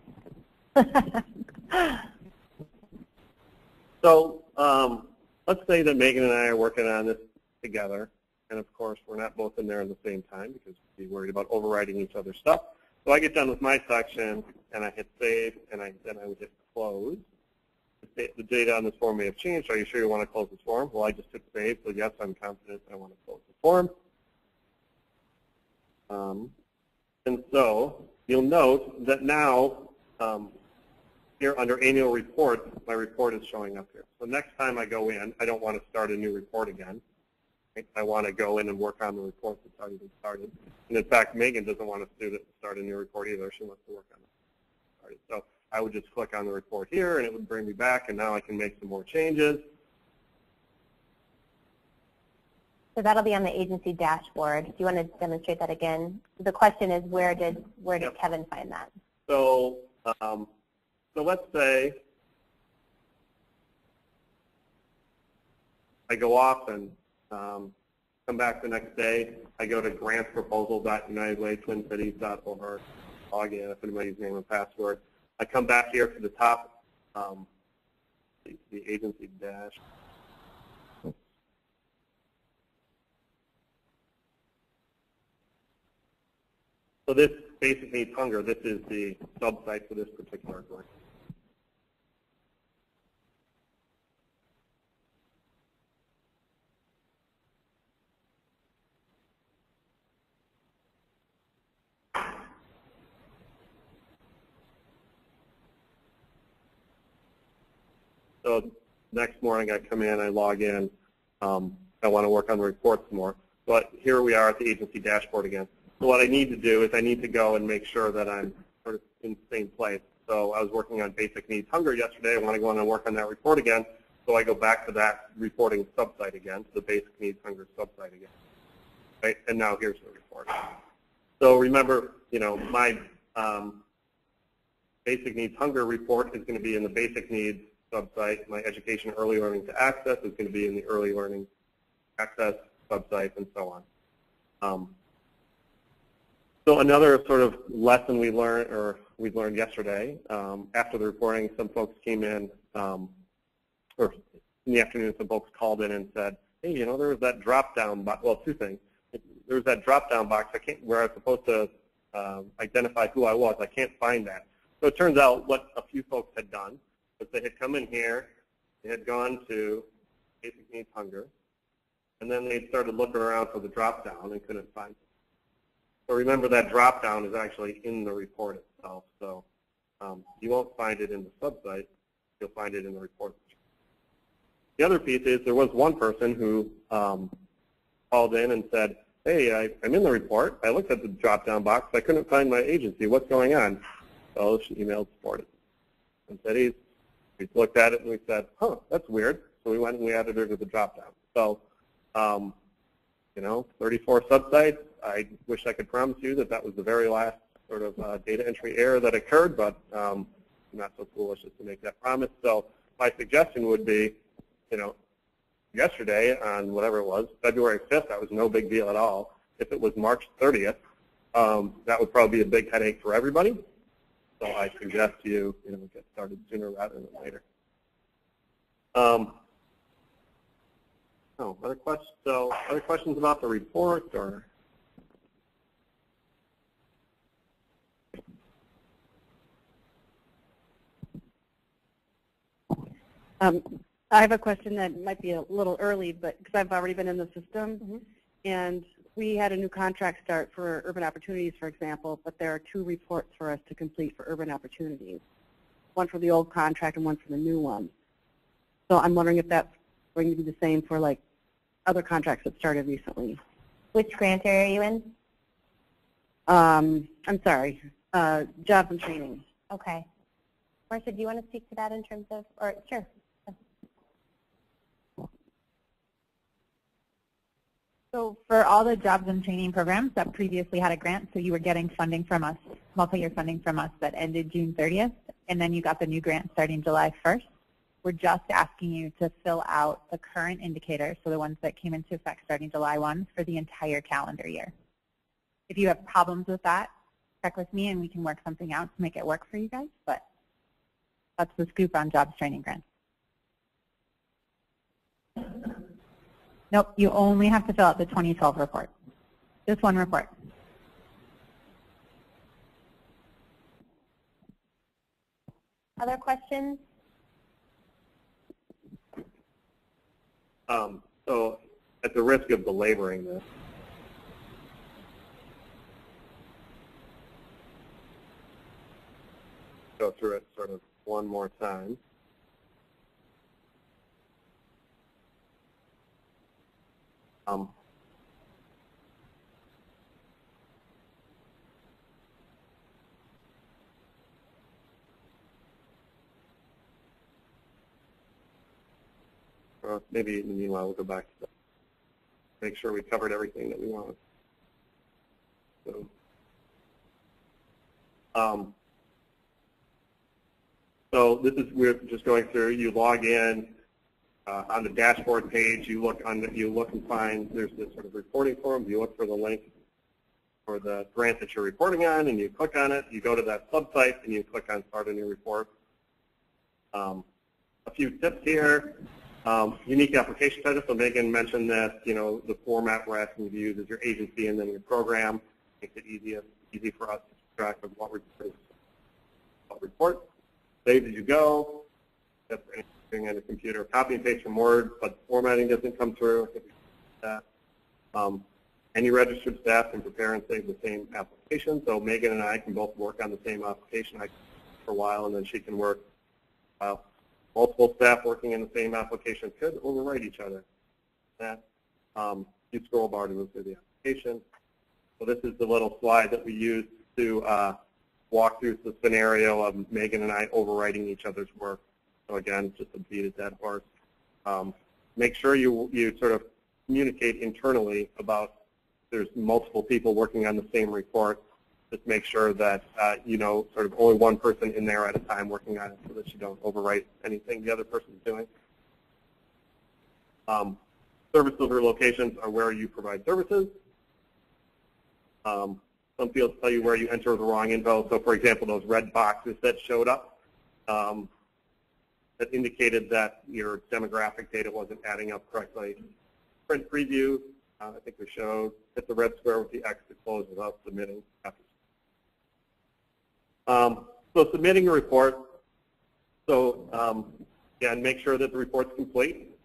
So let's say that Megan and I are working on this together, and of course we're not both in there at the same time because we'd be worried about overriding each other's stuff. So I get done with my section, and I hit save, and then I would hit close. The data on this form may have changed. Are you sure you want to close this form? Well, I just hit save, so yes, I'm confident I want to close the form. And so you'll note that now here under annual report, my report is showing up here. So next time I go in, I don't want to start a new report again. I want to go in and work on the report that's already been started. And in fact, Megan doesn't want to start a new report either. She wants to work on it. So I would just click on the report here, and it would bring me back, and now I can make some more changes. So that'll be on the agency dashboard. Do you want to demonstrate that again? The question is, where did Kevin find that? So so let's say I go off and come back the next day. I go to grantsproposal.unitedwaytwincities.org, log in, if anybody's name and password. I come back here to the top, the agency dash. So this basic needs hunger, this is the sub-site for this particular grant. So next morning I come in, I log in, I want to work on the report some more. But here we are at the agency dashboard again. So what I need to do is I need to go and make sure that I'm sort of in the same place. So I was working on basic needs hunger yesterday. I want to go in and work on that report again. So I go back to that reporting subsite again, to the basic needs hunger subsite again. Right? And now here's the report. So remember, my basic needs hunger report is going to be in the basic needs subsite. My education early learning to access is going to be in the early learning access subsite, and so on. So another sort of lesson we learned yesterday, after the reporting, some folks came in, or in the afternoon, some folks called in and said, hey, there was that drop-down box. Well, two things. There was that drop-down box where I was supposed to identify who I was. I can't find that. So it turns out what a few folks had done was they had come in here, they had gone to basic needs hunger, and then they started looking around for the drop-down and couldn't find it. So remember that drop-down is actually in the report itself. So you won't find it in the subsite. You'll find it in the report. The other piece is there was one person who called in and said, hey, I'm in the report. I looked at the drop-down box. I couldn't find my agency. What's going on? So she emailed support and said, we looked at it and we said, huh, that's weird. So we went and we added her to the drop-down. So 34 subsites. I wish I could promise you that that was the very last sort of data entry error that occurred, but I'm not so foolish as to make that promise. So my suggestion would be, yesterday on whatever it was, February 5th, that was no big deal at all. If it was March 30th, that would probably be a big headache for everybody. So I suggest you, get started sooner rather than later. Other questions? So, other questions about the report, or? I have a question that might be a little early, but because I've already been in the system, and we had a new contract start for Urban Opportunities, for example, but there are 2 reports for us to complete for Urban Opportunities, one for the old contract and one for the new one. So I'm wondering if that's going to be the same for like other contracts that started recently. Which grant area are you in? I'm sorry, jobs and training. Okay. Marcia, do you want to speak to that in terms of, or sure. So for all the jobs and training programs that previously had a grant, so you were getting funding from us, multi-year funding from us that ended June 30th, and then you got the new grant starting July 1st. We're just asking you to fill out the current indicators, so the ones that came into effect starting July 1 for the entire calendar year. If you have problems with that, check with me and we can work something out to make it work for you guys, but that's the scoop on jobs training grants. Nope, you only have to fill out the 2012 report. Just one report. Other questions? So at the risk of belaboring this, go through it sort of one more time. Maybe meanwhile we'll go back to that. Make sure we covered everything that we wanted. So this is, we're just going through. You log in on the dashboard page. You look and find there's this sort of reporting form. You look for the link for the grant that you're reporting on, and you click on it. You go to that subsite, and you click on Start a New Report. A few tips here. Unique application title. So Megan mentioned that the format we're asking you to use is your agency and then your program. Makes it easy for us to keep track of what report. Save as you go. That's anything on a computer. Copy and paste from Word, but formatting doesn't come through. Any registered staff can prepare and save the same application. So Megan and I can both work on the same application for a while, and then she can work. Multiple staff working in the same application could overwrite each other. You scroll bar to move through the application. So this is the little slide that we use to walk through the scenario of Megan and I overwriting each other's work. So again, just a beat a dead horse. Make sure you sort of communicate internally about there's multiple people working on the same report. Just make sure that sort of only one person in there at a time working on it, so that you don't overwrite anything the other person's doing. Service delivery locations are where you provide services. Some fields tell you where you enter the wrong info. So for example, those red boxes that showed up that indicated that your demographic data wasn't adding up correctly. Print preview, I think we showed, hit the red square with the X to close without submitting. So submitting a report, so again, make sure that the report's complete.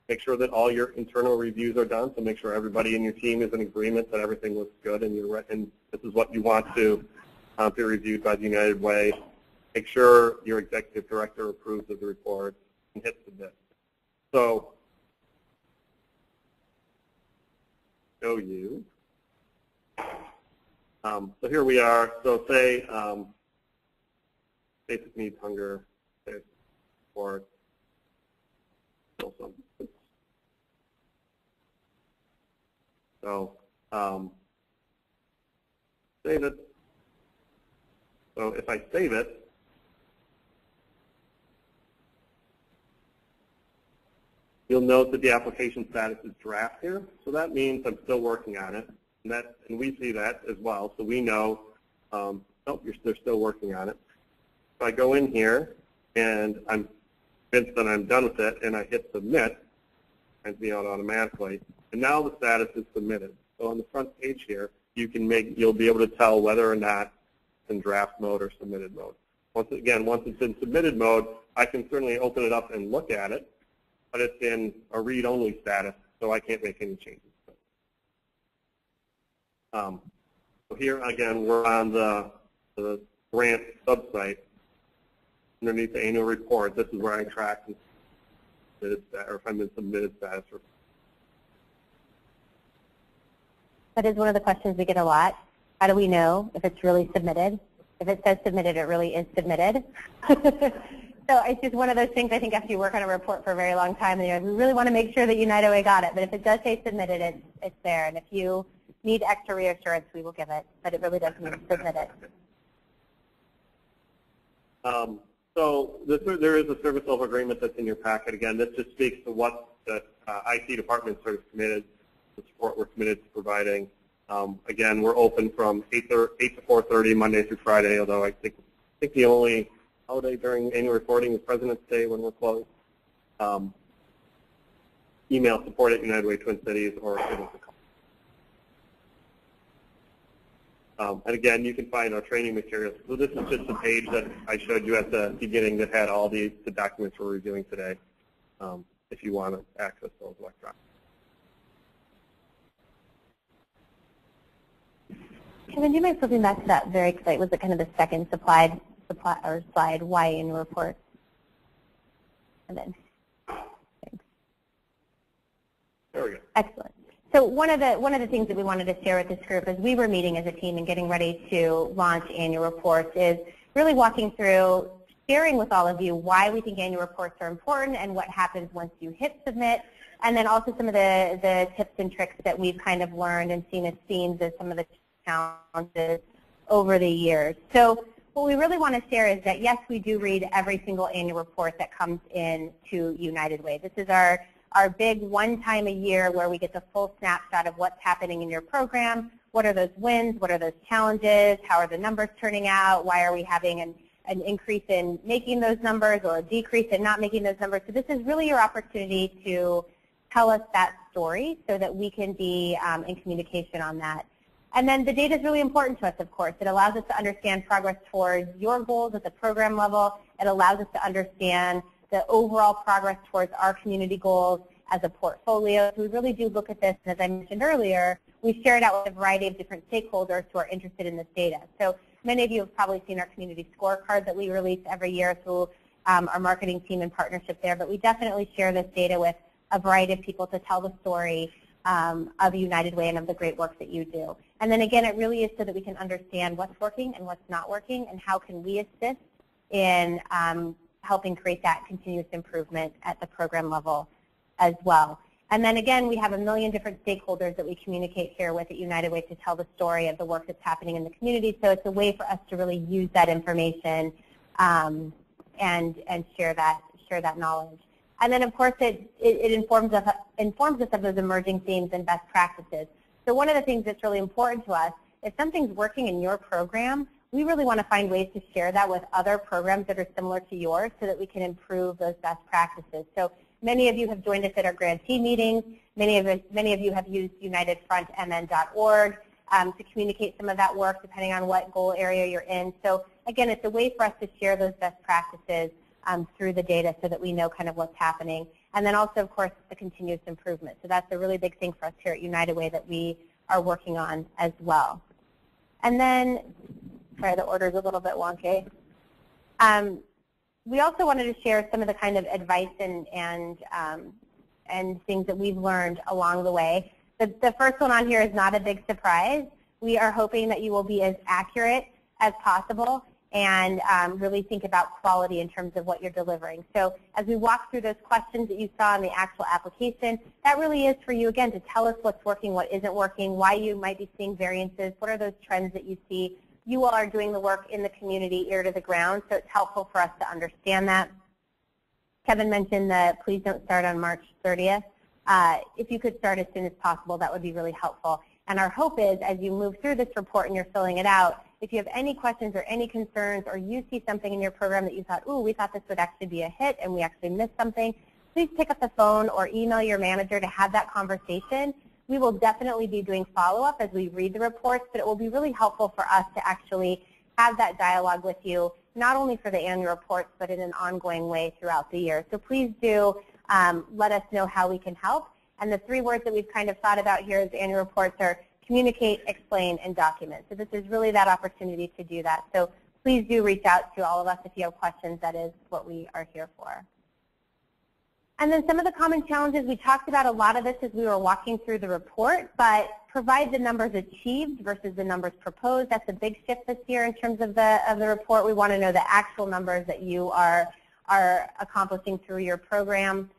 Make sure that all your internal reviews are done, so make sure everybody in your team is in agreement that everything looks good and this is what you want to be reviewed by the United Way. Make sure your executive director approves of the report and hit submit. So, show you. So here we are. So say basic needs, hunger, support, so save it. So if I save it, you'll note that the application status is draft here. So that means I'm still working on it. And we see that as well, so we know, they're still working on it. So I go in here, and I'm convinced that I'm done with it, and I hit submit, it sends me out automatically. And now the status is submitted. So on the front page here, you'll be able to tell whether or not it's in draft mode or submitted mode. Once it's in submitted mode, I can certainly open it up and look at it, but it's in a read-only status, so I can't make any changes. So here again, we're on the grant subsite. Underneath the annual report, this is where I track or if I'm in submitted status. That is one of the questions we get a lot. How do we know if it's really submitted? If it says submitted, it really is submitted. So it's just one of those things, I think, after you work on a report for a very long time, and we really want to make sure that United Way got it. But if it does say submitted, it's there. And if you need extra reassurance, we will give it, but it really does mean submitted. So there is a service level agreement that's in your packet. Again, this just speaks to what the IT department sort of committed, the support we're committed to providing. Again, we're open from 8 to 4:30 Monday through Friday, although I think the only holiday during annual reporting is President's Day when we're closed. Email support at United Way Twin Cities or give us a call. And again, you can find our training materials. So this is just the page that I showed you at the beginning that had all the documents we're reviewing today, if you want to access those electronically. Kevin, do you mind flipping back to that very quick? Was it kind of the second slide, why in your report? And then, thanks. There we go. Excellent. So one of the things that we wanted to share with this group as we were meeting as a team and getting ready to launch annual reports is really walking through, sharing with all of you why we think annual reports are important and what happens once you hit submit, and then also some of the tips and tricks that we've kind of learned and seen as themes as some of the challenges over the years. So what we really want to share is that, yes, we do read every single annual report that comes in to United Way. This is our big one time a year where we get the full snapshot of what's happening in your program, what are those wins, what are those challenges, how are the numbers turning out, why are we having an increase in making those numbers or a decrease in not making those numbers. So this is really your opportunity to tell us that story so that we can be in communication on that. And then the data is really important to us, of course. It allows us to understand progress towards your goals at the program level. It allows us to understand the overall progress towards our community goals as a portfolio. So we really do look at this, and as I mentioned earlier, we share it out with a variety of different stakeholders who are interested in this data. So many of you have probably seen our community scorecard that we release every year through our marketing team and partnership there, but we definitely share this data with a variety of people to tell the story of United Way and of the great work that you do. And then again, it really is so that we can understand what's working and what's not working and how can we assist in helping create that continuous improvement at the program level as well. And then again, we have a million different stakeholders that we communicate here with at United Way to tell the story of the work that's happening in the community. So it's a way for us to really use that information and share that knowledge. And then of course it informs us of those emerging themes and best practices. So one of the things that's really important to us, if something's working in your program, we really want to find ways to share that with other programs that are similar to yours so that we can improve those best practices. So many of you have joined us at our grantee meetings. Many of you have used unitedfrontmn.org to communicate some of that work depending on what goal area you're in. So again, it's a way for us to share those best practices through the data so that we know kind of what's happening. And then also, of course, the continuous improvement. So that's a really big thing for us here at United Way that we are working on as well. And then, sorry, the order is a little bit wonky. We also wanted to share some of the kind of advice and things that we've learned along the way. The first one on here is not a big surprise. We are hoping that you will be as accurate as possible and really think about quality in terms of what you're delivering. So as we walk through those questions that you saw in the actual application, that really is for you, again, to tell us what's working, what isn't working, why you might be seeing variances, what are those trends that you see. You all are doing the work in the community, ear to the ground, so it's helpful for us to understand that. Kevin mentioned that please don't start on March 30th. If you could start as soon as possible, that would be really helpful. And our hope is, as you move through this report and you're filling it out, if you have any questions or any concerns or you see something in your program that you thought, ooh, we thought this would actually be a hit and we actually missed something, please pick up the phone or email your manager to have that conversation. We will definitely be doing follow-up as we read the reports, but it will be really helpful for us to actually have that dialogue with you, not only for the annual reports, but in an ongoing way throughout the year. So please do let us know how we can help. And the 3 words that we've kind of thought about here as annual reports are communicate, explain, and document. So this is really that opportunity to do that. So please do reach out to all of us if you have questions. That is what we are here for. And then some of the common challenges, we talked about a lot of this as we were walking through the report, but provide the numbers achieved versus the numbers proposed. That's a big shift this year in terms of the report. We want to know the actual numbers that you are accomplishing through your program.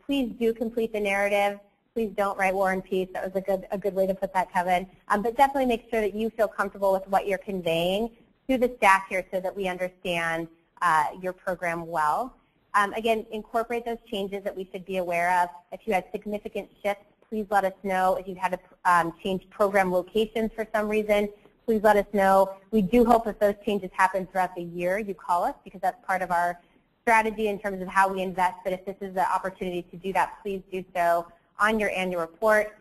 Please do complete the narrative. Please don't write War and Peace. That was a good way to put that, Kevin. But definitely make sure that you feel comfortable with what you're conveying to the staff here so that we understand your program well. Again, incorporate those changes that we should be aware of. If you had significant shifts, please let us know. If you had to change program locations for some reason, please let us know. We do hope that those changes happen throughout the year. You call us because that's part of our strategy in terms of how we invest. But if this is the opportunity to do that, please do so on your annual report.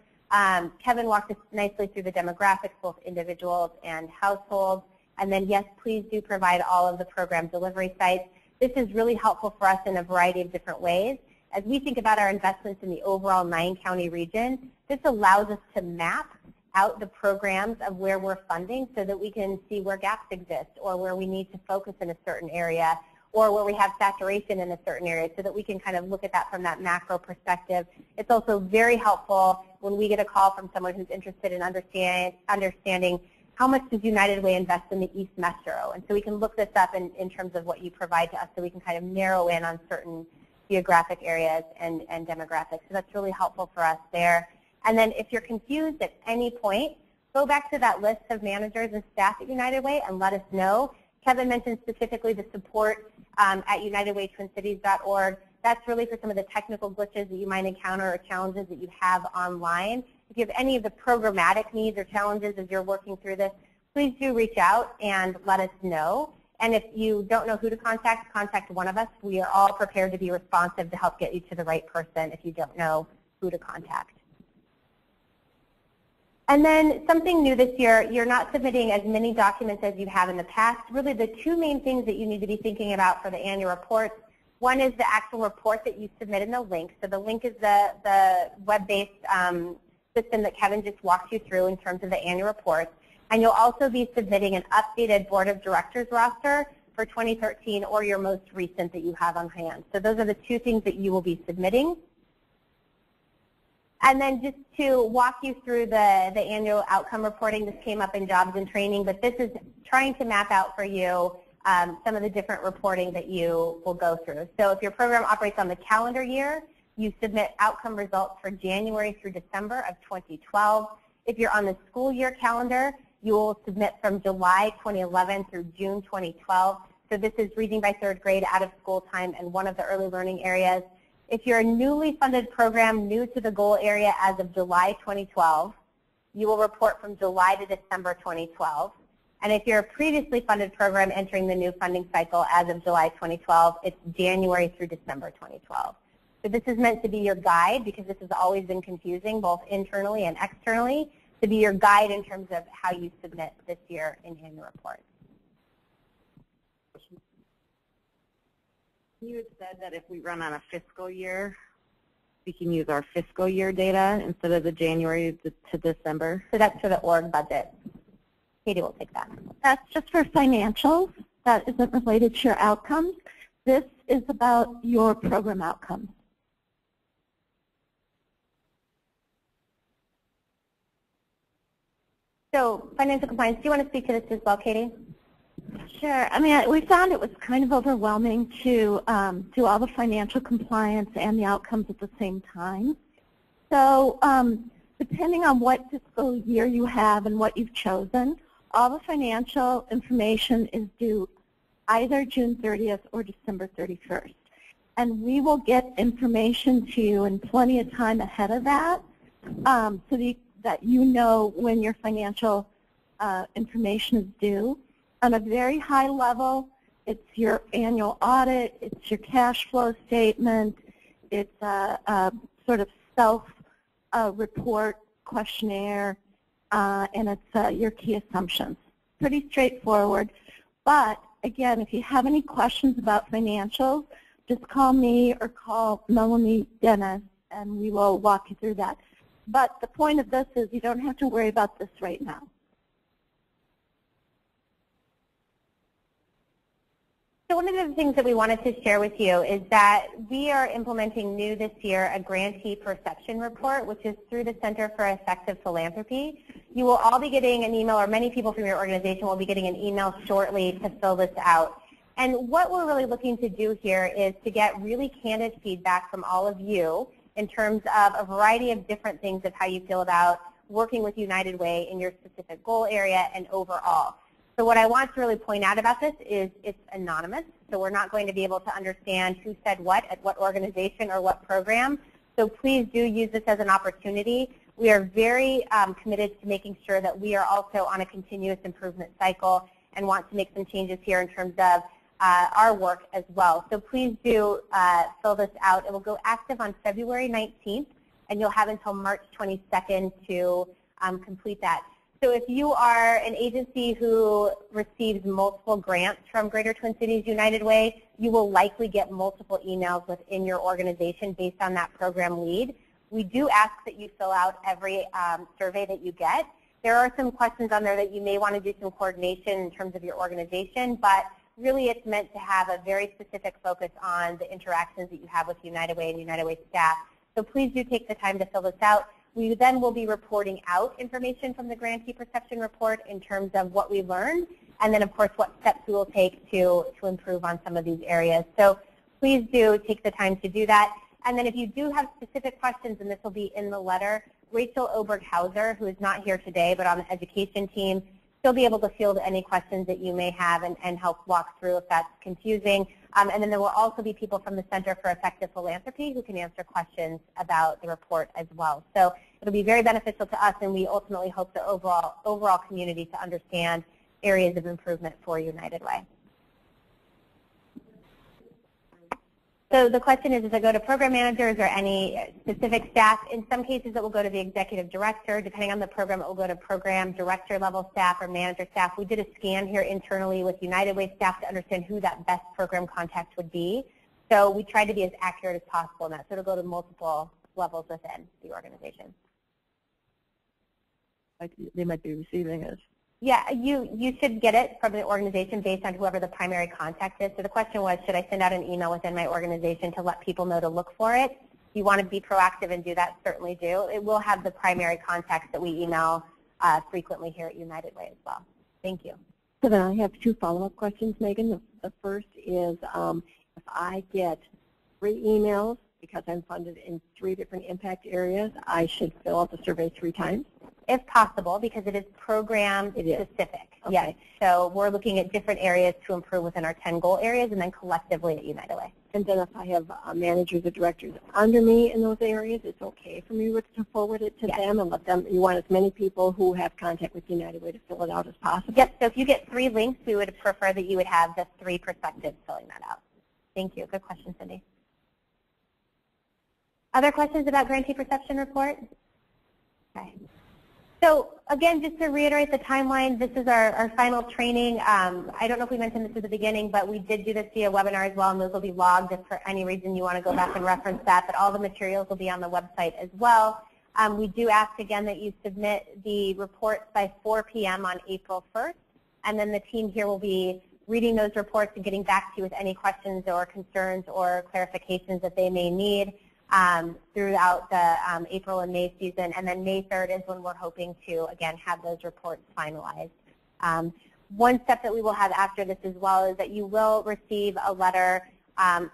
Kevin walked us nicely through the demographics, both individuals and households. And then, yes, please do provide all of the program delivery sites. This is really helpful for us in a variety of different ways. As we think about our investments in the overall 9-county region, this allows us to map out the programs of where we're funding so that we can see where gaps exist or where we need to focus in a certain area or where we have saturation in a certain area so that we can kind of look at that from that macro perspective. It's also very helpful when we get a call from someone who's interested in understanding how much does United Way invest in the East Metro. And so we can look this up in terms of what you provide to us so we can kind of narrow in on certain geographic areas and demographics. So that's really helpful for us there. And then if you're confused at any point, go back to that list of managers and staff at United Way and let us know. Kevin mentioned specifically the support at unitedwaytwincities.org. That's really for some of the technical glitches that you might encounter or challenges that you have online. If you have any of the programmatic needs or challenges as you're working through this, please do reach out and let us know. And if you don't know who to contact, contact one of us. We are all prepared to be responsive to help get you to the right person if you don't know who to contact. And then something new this year, you're not submitting as many documents as you have in the past. Really the two main things that you need to be thinking about for the annual reports. One is the actual report that you submit in the link. So the link is the web-based system that Kevin just walked you through in terms of the annual reports. And you'll also be submitting an updated Board of Directors roster for 2013 or your most recent that you have on hand. So those are the two things that you will be submitting. And then just to walk you through the annual outcome reporting, this came up in jobs and training, but this is trying to map out for you some of the different reporting that you will go through. So if your program operates on the calendar year, you submit outcome results for January through December of 2012. If you're on the school year calendar, you will submit from July 2011 through June 2012. So this is reading by third grade, out of school time, and one of the early learning areas. If you're a newly funded program new to the goal area as of July 2012, you will report from July to December 2012. And if you're a previously funded program entering the new funding cycle as of July 2012, it's January through December 2012. So this is meant to be your guide because this has always been confusing both internally and externally, to be your guide in terms of how you submit this year in annual reports. You had said that if we run on a fiscal year, we can use our fiscal year data instead of the January to December. So that's for the org budget. Katie will take that. That's just for financials. That isn't related to your outcomes. This is about your program outcomes. So financial compliance, do you want to speak to this as well, Katie? Sure. I mean, we found it was kind of overwhelming to do all the financial compliance and the outcomes at the same time. So depending on what fiscal year you have and what you've chosen, all the financial information is due either June 30th or December 31st. And we will get information to you in plenty of time ahead of that so that you know when your financial information is due. On a very high level, it's your annual audit, it's your cash flow statement, it's a sort of self-report questionnaire, and it's your key assumptions. Pretty straightforward. But again, if you have any questions about financials, just call me or call Melanie Dennis, and we will walk you through that. But the point of this is you don't have to worry about this right now. So one of the things that we wanted to share with you is that we are implementing new this year a grantee perception report, which is through the Center for Effective Philanthropy. You will all be getting an email, or many people from your organization will be getting an email shortly to fill this out. And what we're really looking to do here is to get really candid feedback from all of you in terms of a variety of different things of how you feel about working with United Way in your specific goal area and overall. So what I want to really point out about this is it's anonymous, so we're not going to be able to understand who said what at what organization or what program. So please do use this as an opportunity. We are very committed to making sure that we are also on a continuous improvement cycle and want to make some changes here in terms of our work as well. So please do fill this out. It will go active on February 19th, and you'll have until March 22nd to complete that. So if you are an agency who receives multiple grants from Greater Twin Cities United Way, you will likely get multiple emails within your organization based on that program lead. We do ask that you fill out every survey that you get. There are some questions on there that you may want to do some coordination in terms of your organization, but really it's meant to have a very specific focus on the interactions that you have with United Way and United Way staff. So please do take the time to fill this out. We then will be reporting out information from the grantee perception report in terms of what we learned, and then of course what steps we will take to improve on some of these areas. So please do take the time to do that. And then if you do have specific questions, and this will be in the letter, Rachel Oberg-Hauser, who is not here today but on the education team, she'll be able to field any questions that you may have and help walk through if that's confusing. And then there will also be people from the Center for Effective Philanthropy who can answer questions about the report as well. So it'll be very beneficial to us, and we ultimately hope the overall community to understand areas of improvement for United Way. So the question is, does it go to program managers or any specific staff? In some cases, it will go to the executive director. Depending on the program, it will go to program director level staff or manager staff. We did a scan here internally with United Way staff to understand who that best program contact would be. So we tried to be as accurate as possible in that. So it'll go to multiple levels within the organization. They might be receiving it. Yeah, you should get it from the organization based on whoever the primary contact is. So the question was, should I send out an email within my organization to let people know to look for it? If you want to be proactive and do that, certainly do. It will have the primary contacts that we email frequently here at United Way as well. Thank you. So then I have two follow-up questions, Megan. The first is if I get 3 emails because I'm funded in 3 different impact areas, I should fill out the survey 3 times? If possible, because it is program specific. Okay. Yes. So we're looking at different areas to improve within our 10 goal areas and then collectively at United Way. And then if I have managers or directors under me in those areas, it's okay for me to forward it to them and let them, you want as many people who have contact with United Way to fill it out as possible? Yes, so if you get 3 links, we would prefer that you would have the 3 perspectives filling that out. Thank you. Good question, Cindy. Other questions about grantee perception report? Okay. So again, just to reiterate the timeline, this is our final training. I don't know if we mentioned this at the beginning, but we did do this via webinar as well, and those will be logged if for any reason you want to go back and reference that, but all the materials will be on the website as well. We do ask again that you submit the reports by 4 p.m. on April 1st, and then the team here will be reading those reports and getting back to you with any questions or concerns or clarifications that they may need. Throughout the April and May season, and then May 3rd is when we're hoping to, again, have those reports finalized. One step that we will have after this as well is that you will receive a letter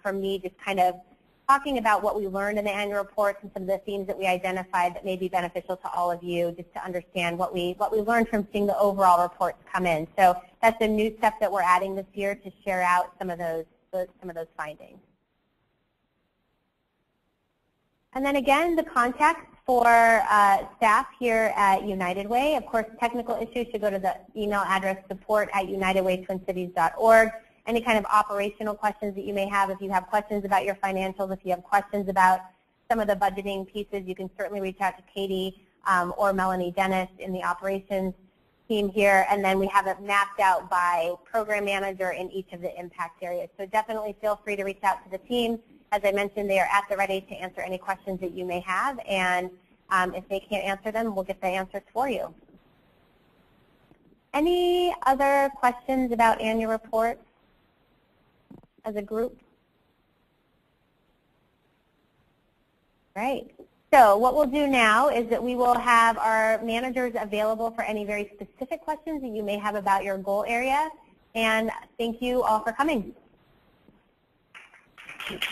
from me just kind of talking about what we learned in the annual reports and some of the themes that we identified that may be beneficial to all of you, just to understand what we learned from seeing the overall reports come in. So that's a new step that we're adding this year to share out some of those findings. And then again, the contacts for staff here at United Way. Of course, technical issues should go to the email address support@unitedwaytwincities.org. Any kind of operational questions that you may have, if you have questions about your financials, if you have questions about some of the budgeting pieces, you can certainly reach out to Katie or Melanie Dennis in the operations team here. And then we have it mapped out by program manager in each of the impact areas. So definitely feel free to reach out to the team. As I mentioned, they are at the ready to answer any questions that you may have, and if they can't answer them, we'll get the answers for you. Any other questions about annual reports as a group? Great. So what we'll do now is that we will have our managers available for any very specific questions that you may have about your goal area, and thank you all for coming. Thank you.